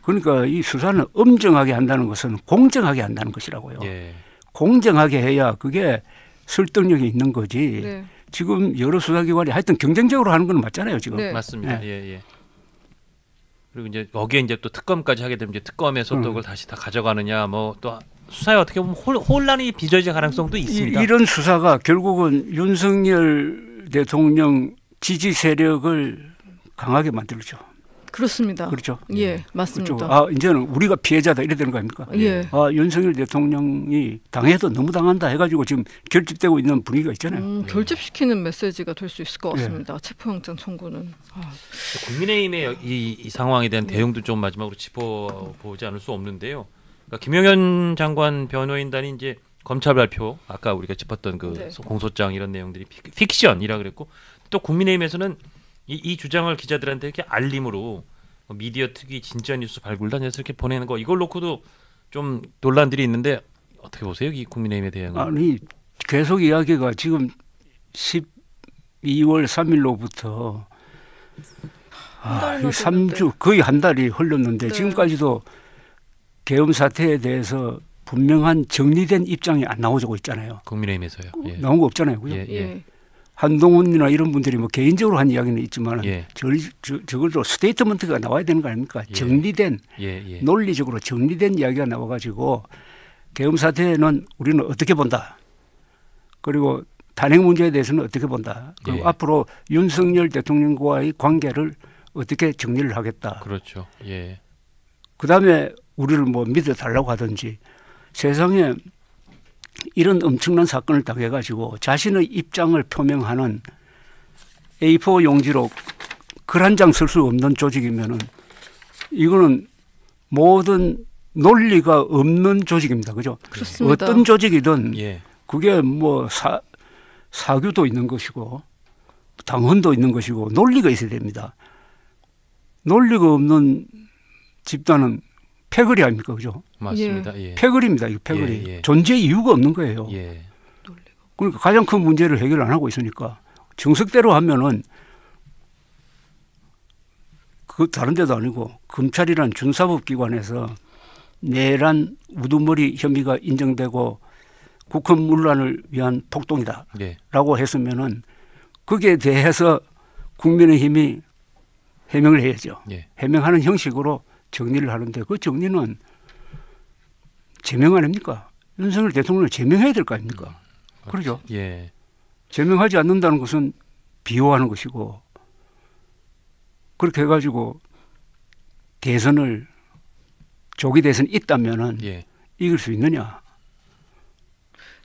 그러니까 이 수사는 엄정하게 한다는 것은 공정하게 한다는 것이라고요. 예. 공정하게 해야 그게 설득력이 있는 거지. 네. 지금 여러 수사기관이 하여튼 경쟁적으로 하는 건 맞잖아요, 지금. 네. 맞습니다. 네. 예, 예. 그리고 이제 여기에 이제 또 특검까지 하게 되면 이제 특검에서 또 그걸 다시 다 가져가느냐, 뭐 또 수사에 어떻게 보면 혼란이 빚어질 가능성도 있습니다. 이런 수사가 결국은 윤석열 대통령 지지 세력을 강하게 만들죠. 그렇습니다. 그렇죠. 예, 맞습니다. 그렇죠. 아, 이제는 우리가 피해자다 이래 되는 거 아닙니까? 예. 아, 윤석열 대통령이 당해도 너무 당한다 해가지고 지금 결집되고 있는 분위기가 있잖아요. 결집시키는 메시지가 될 수 있을 것 같습니다. 체포영장 청구는. 국민의힘의 이 상황에 대한 대응도 좀 마지막으로 짚어보지 않을 수 없는데요. 그러니까 김용현 장관 변호인단이 이제 검찰 발표 아까 우리가 짚었던 그 네. 공소장 이런 내용들이 픽션이라 그랬고 또 국민의힘에서는 이 주장을 기자들한테 이렇게 알림으로 미디어 특위 진짜 뉴스 발굴단에서 이렇게 보내는 거 이걸 놓고도 좀 논란들이 있는데 어떻게 보세요? 이 국민의힘의 대응은? 아니 계속 이야기가 지금 12월 3일로부터 3주 거의 한 달이 흘렀는데 네. 지금까지도 계엄 사태에 대해서 분명한 정리된 입장이 안 나오고 있잖아요. 국민의힘에서요. 예. 나온 거 없잖아요. 그죠? 예, 예. 한동훈이나 이런 분들이 뭐 개인적으로 한 이야기는 있지만 예. 저걸로 스테이트먼트가 나와야 되는 거 아닙니까? 예. 정리된 예. 논리적으로 정리된 이야기가 나와가지고 계엄 사태는 우리는 어떻게 본다. 그리고 탄핵 문제에 대해서는 어떻게 본다. 그리고 예. 앞으로 윤석열 대통령과의 관계를 어떻게 정리를 하겠다. 그렇죠. 예. 그다음에 우리를 뭐 믿어달라고 하든지 세상에 이런 엄청난 사건을 당해가지고 자신의 입장을 표명하는 A4 용지로 글 한 장 쓸 수 없는 조직이면은 이거는 모든 논리가 없는 조직입니다. 그죠? 그렇습니다. 어떤 조직이든 예. 그게 뭐 사규도 있는 것이고 당헌도 있는 것이고 논리가 있어야 됩니다. 논리가 없는 집단은 패거리 아닙니까? 그죠? 맞습니다. 예. 패거리입니다. 이거 패거리. 예. 존재 이유가 없는 거예요. 예. 그러니까 가장 큰 문제를 해결 안 하고 있으니까 정석대로 하면은 그 다른 데도 아니고 검찰이란 준사법기관에서 내란 우두머리 혐의가 인정되고 국헌 문란을 위한 폭동이다라고 예. 했으면은 거기에 대해서 국민의힘이 해명을 해야죠. 예. 해명하는 형식으로 정리를 하는데 그 정리는 제명 아닙니까? 윤석열 대통령을 제명해야 될 거 아닙니까? 그렇죠. 예. 제명하지 않는다는 것은 비호하는 것이고 그렇게 해가지고 대선을 조기 대선이 있다면은 예. 이길 수 있느냐?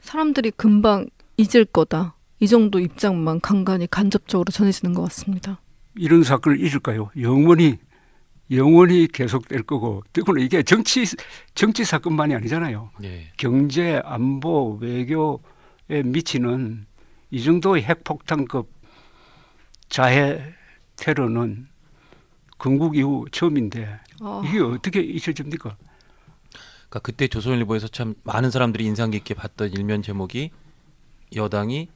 사람들이 금방 잊을 거다. 이 정도 입장만 간간히 간접적으로 전해지는 것 같습니다. 이런 사건을 잊을까요? 영원히 계속될 거고, 특히나 이게 정치 사건만이 아니잖아요. 예. 경제, 안보, 외교에 미치는 이 정도의 핵폭탄급 자해 테러는 건국 이후 처음인데 이게 어떻게 잊혀집니까? 그러니까 그때 조선일보에서 참 많은 사람들이 인상 깊게 봤던 일면 제목이 여당이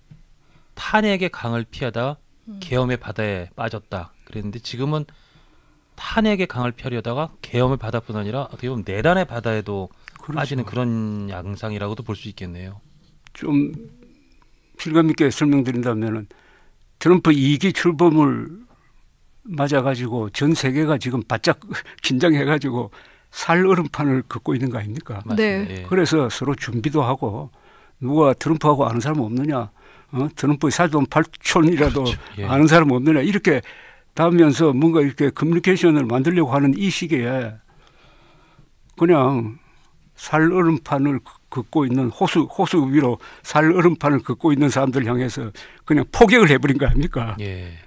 탄핵의 강을 피하다 계엄의 바다에 빠졌다. 그랬는데 지금은 탄핵의 강을 피하려다가 계엄의 바다뿐 아니라 어떻게 보면 내란의 바다에도 그렇죠. 빠지는 그런 양상이라고도 볼 수 있겠네요. 좀 실감 있게 설명드린다면은 트럼프 2기 출범을 맞아가지고 전 세계가 지금 바짝 긴장해가지고 살 얼음판을 걷고 있는 거 아닙니까? 맞습니다. 네. 예. 그래서 서로 준비도 하고 누가 트럼프하고 아는 사람 없느냐? 트럼프의 살돈 8촌이라도 그렇죠. 예. 아는 사람 없느냐? 이렇게 다면서 뭔가 이렇게 커뮤니케이션을 만들려고 하는 이 시기에 그냥 살얼음판을 걷고 있는 호수 위로 살얼음판을 걷고 있는 사람들 향해서 그냥 포격을 해버린 거 아닙니까? 예.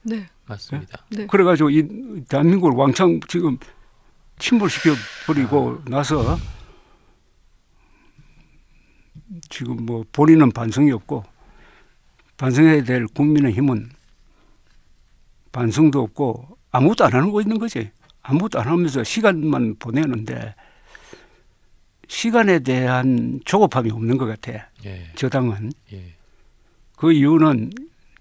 네. 맞습니다. 네. 그래가지고 이 대한민국을 왕창 지금 침몰시켜 버리고 나서 지금 뭐 본인은 반성이 없고 반성해야 될 국민의힘은 반성도 없고 아무것도 안 하고 있는 거지. 아무것도 안 하면서 시간만 보내는데 시간에 대한 조급함이 없는 것 같아. 예. 저 당은. 예. 그 이유는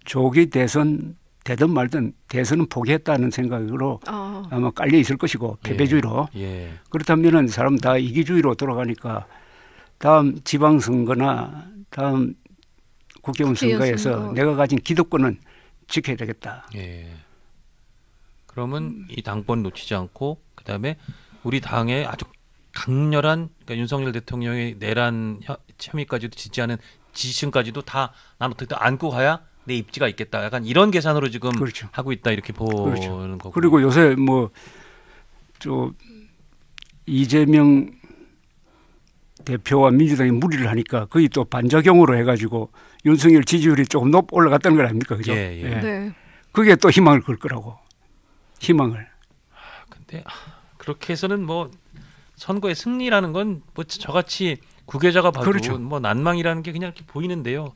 조기 대선 되든 말든 대선은 포기했다는 생각으로 아마 깔려 있을 것이고 패배주의로. 예. 그렇다면은 사람 다 이기주의로 돌아가니까 다음 지방선거나 다음 국회의원 선거에서 내가 가진 기득권은 지켜야 되겠다. 예. 그러면 이 당권 놓치지 않고 그다음에 우리 당의 아주 강렬한 그러니까 윤석열 대통령의 내란 혐의까지도 지지하는 지지층까지도 다 난 어떻게 안고 가야 내 입지가 있겠다. 약간 이런 계산으로 지금 그렇죠. 하고 있다 이렇게 보는 그렇죠. 거고. 그리고 요새 뭐 저 이재명 대표와 민주당이 무리를 하니까 거의 또 반작용으로 해가지고 윤석열 지지율이 조금 올라갔다는 거 아닙니까? 그죠? 예, 예. 네. 그게 또 희망을 걸 거라고. 희망을. 근데 그렇게 해서는 뭐 선거의 승리라는 건 뭐 저같이 구계자가 봐도 그렇죠. 뭐 난망이라는 게 그냥 이렇게 보이는데요.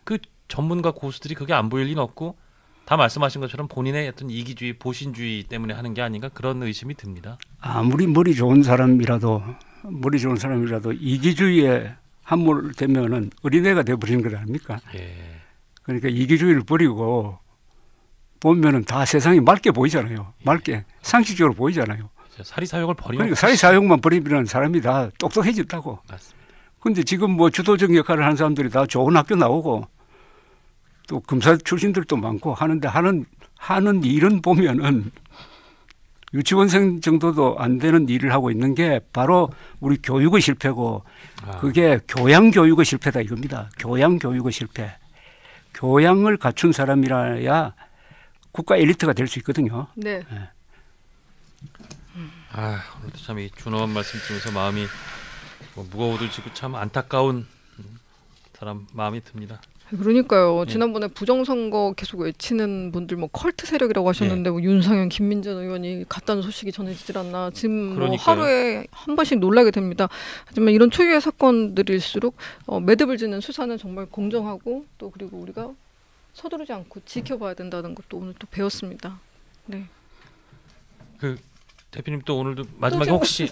그 전문가 고수들이 그게 안 보일 리는 없고 다 말씀하신 것처럼 본인의 어떤 이기주의, 보신주의 때문에 하는 게 아닌가 그런 의심이 듭니다. 아무리 머리 좋은 사람이라도 이기주의에 함몰되면은 어린애가 돼버리는 거 아닙니까? 예. 그러니까 이기주의를 버리고 보면은 다 세상이 맑게 보이잖아요. 맑게 상식적으로 보이잖아요. 사리사욕을 버리면 그러니까 사리사욕만 버리면 사람이 다 똑똑해졌다고. 맞습니다. 근데 지금 뭐 주도적 역할을 하는 사람들이 다 좋은 학교 나오고 또 검사 출신들도 많고 하는데 하는 일은 보면은 유치원생 정도도 안 되는 일을 하고 있는 게 바로 우리 교육의 실패고 그게 교양 교육의 실패다 이겁니다. 교양 교육의 실패. 교양을 갖춘 사람이라야 국가 엘리트가 될 수 있거든요. 네. 오늘도 참 이 준엄한 말씀 들으면서 마음이 뭐 무거워도 지고 참 안타까운 사람 마음이 듭니다. 그러니까요. 지난번에 부정선거 계속 외치는 분들 뭐 컬트 세력이라고 하셨는데 뭐 윤상현, 김민전 의원이 갔다는 소식이 전해지질 않나. 지금 뭐 하루에 한 번씩 놀라게 됩니다. 하지만 이런 초유의 사건들일수록 매듭을 짓는 수사는 정말 공정하고 또 그리고 우리가 서두르지 않고 지켜봐야 된다는 것도 오늘 또 배웠습니다. 네. 그 대표님 또 오늘도 마지막에 혹시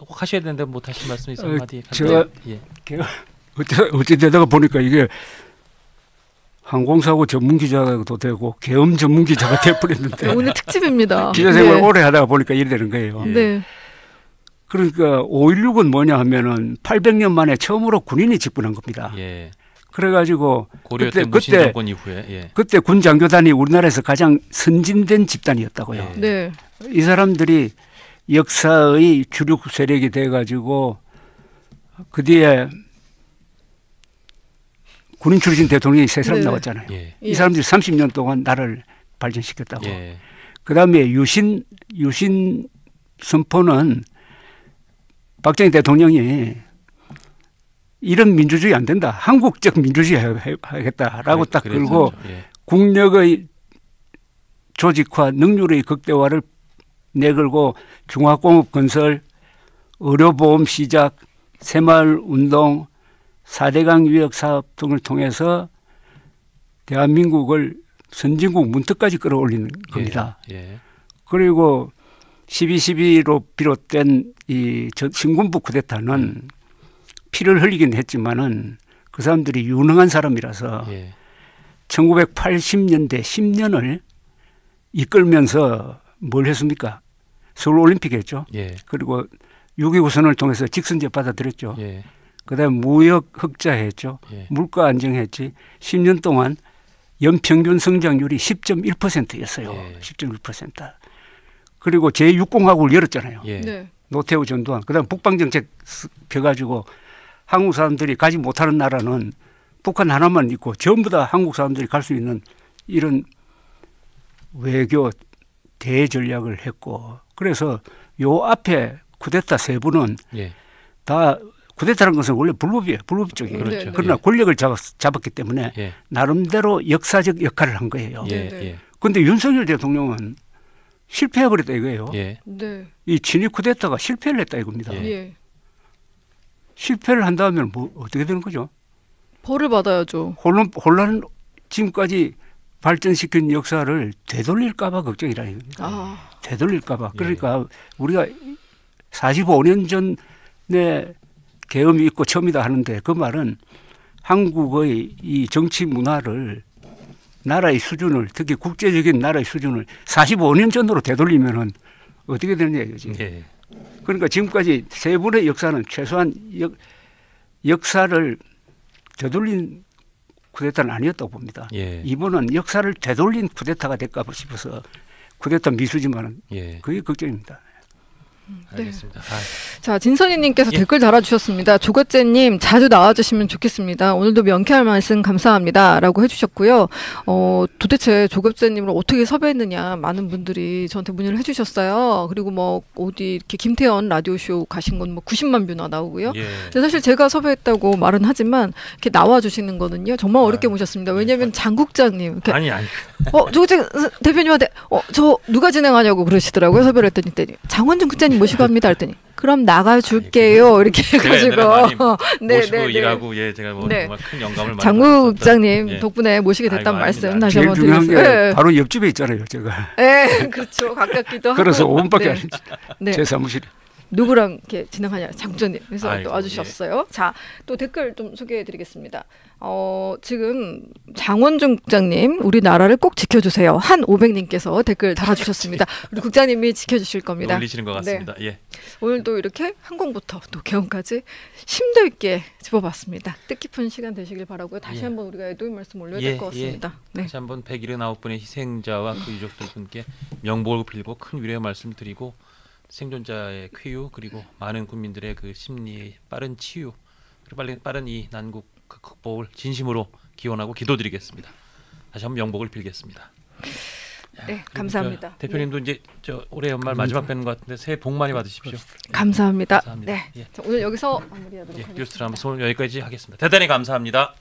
하셔야 되는데 못 하신 말씀 있어요? 한마디. 제가 어찌 되다가 보니까 이게 항공사고 전문 기자도 되고 계엄 전문 기자가 돼버렸는데 오늘 특집입니다. 기자 생활 오래 하다가 보니까 이래 되는 거예요. 네. 그러니까 5.16은 뭐냐 하면은 800년 만에 처음으로 군인이 집권한 겁니다. 예. 그래가지고 고려 때 무신 정권 이후에 그때 군 장교단이 우리나라에서 가장 선진된 집단이었다고요. 네. 이 사람들이 역사의 주력 세력이 돼가지고 그 뒤에 군인 출신 대통령이 세 사람 나왔잖아요. 예. 이 사람들이 30년 동안 나라를 발전시켰다고. 예. 그다음에 유신 선포는 박정희 대통령이 이런 민주주의 안 된다. 한국적 민주주의 하겠다라고 딱 걸고 국력의 조직화, 능률의 극대화를 내걸고 중화공업 건설, 의료보험 시작, 새마을운동, 4대강 유역 사업 등을 통해서 대한민국을 선진국 문턱까지 끌어올리는 겁니다. 그리고 12.12로 비롯된 이 신군부 쿠데타는 피를 흘리긴 했지만은 그 사람들이 유능한 사람이라서 1980년대 10년을 이끌면서 뭘 했습니까? 서울올림픽 했죠. 그리고 6.25 선언을 통해서 직선제 받아들였죠. 그다음에 무역 흑자했죠. 물가 안정했지. 10년 동안 연평균 성장률이 10.1%였어요. 10.1%. 그리고 제6공화국을 열었잖아요. 네. 노태우 전두환. 그다음 북방정책 펴가지고 한국 사람들이 가지 못하는 나라는 북한 하나만 있고 전부 다 한국 사람들이 갈 수 있는 이런 외교 대전략을 했고 그래서 요 앞에 쿠데타 세 분은 예. 다 쿠데타라는 것은 원래 불법이에요. 불법적이에요. 그렇죠. 그러나 예. 권력을 잡았기 때문에 예. 나름대로 역사적 역할을 한 거예요. 예. 네. 예. 그런데 윤석열 대통령은 실패해버렸다 이거예요. 예. 네. 이 친위 쿠데타가 실패를 했다 이겁니다. 예. 예. 실패를 한다면 뭐 어떻게 되는 거죠? 벌을 받아야죠. 혼란 지금까지 발전시킨 역사를 되돌릴까봐 걱정이라 이겁니다. 아. 되돌릴까봐. 그러니까 우리가 45년 전에 계엄이 있고 처음이다 하는데 그 말은 한국의 이 정치 문화를 나라의 수준을 특히 국제적인 나라의 수준을 45년 전으로 되돌리면은 어떻게 되느냐 이거지. 예. 그러니까 지금까지 세 분의 역사는 최소한 역사를 되돌린 쿠데타는 아니었다고 봅니다. 예. 이번은 역사를 되돌린 쿠데타가 될까 싶어서 쿠데타 미수지만 예. 그게 걱정입니다. 알겠습니다. 자, 진선희님께서 예. 댓글 달아주셨습니다. 조거째님 자주 나와주시면 좋겠습니다. 오늘도 명쾌한 말씀 감사합니다라고 해주셨고요. 도대체 조거째님을 어떻게 섭외했느냐 많은 분들이 저한테 문의를 해주셨어요. 그리고 뭐 어디 이렇게 김태현 라디오 쇼 가신 건 뭐 90만 뷰나 나오고요. 예. 근데 사실 제가 섭외했다고 말은 하지만 이렇게 나와주시는 거는요 정말 어렵게 모셨습니다. 왜냐하면 장국장님 이렇게 아니. 조거째 대표님한테 저 누가 진행하냐고 그러시더라고요. 섭외를 했더니 장원준 국장님 모시고 합니다 했더니 그럼 나가줄게요 이렇게 해가지고 모시고 일하고 제가 뭐 정말 큰 영감을 많이 장국 국장님 예. 덕분에 모시게 됐단 아이고, 말씀 아닙니다. 다시 제일 한번 중요한 게 드리겠습니다. 바로 옆집에 있잖아요, 제가. 네, 그렇죠. 가깝기도 하고. 그래서 5분밖에 안 네. 했죠. 네. 제 사무실. 누구랑 이렇게 진행하냐 장국장님 그래서 아이고, 또 와주셨어요. 자, 또 댓글 좀 소개해드리겠습니다. 지금 장원준 국장님 우리나라를 꼭 지켜주세요. 한 500님께서 댓글 달아주셨습니다. 우리 국장님이 지켜주실 겁니다. 놀리시는 것 같습니다. 예. 오늘도 이렇게 항공부터 또 개헌까지 심도 있게 짚어봤습니다. 뜻깊은 시간 되시길 바라고요. 다시 예. 한번 우리가 애도의 말씀 올려야 예, 될 것 같습니다. 네. 다시 한번 179분의 희생자와 그 유족들 분께 명복을 빌고 큰 위로의 말씀 드리고 생존자의 쾌유 그리고 많은 국민들의 그 심리의 빠른 치유 그리고 빠른 이 난국 극복을 진심으로 기원하고 기도드리겠습니다. 다시 한번 명복을 빌겠습니다. 네, 감사합니다. 대표님도 이제 올해 연말 마지막 뵙는 것 같은데 새해 복 많이 받으십시오. 감사합니다. 감사합니다. 네, 예. 자, 오늘 여기서 마무리하도록 예, 하겠습니다. 뉴스트라마 오늘 여기까지 하겠습니다. 대단히 감사합니다.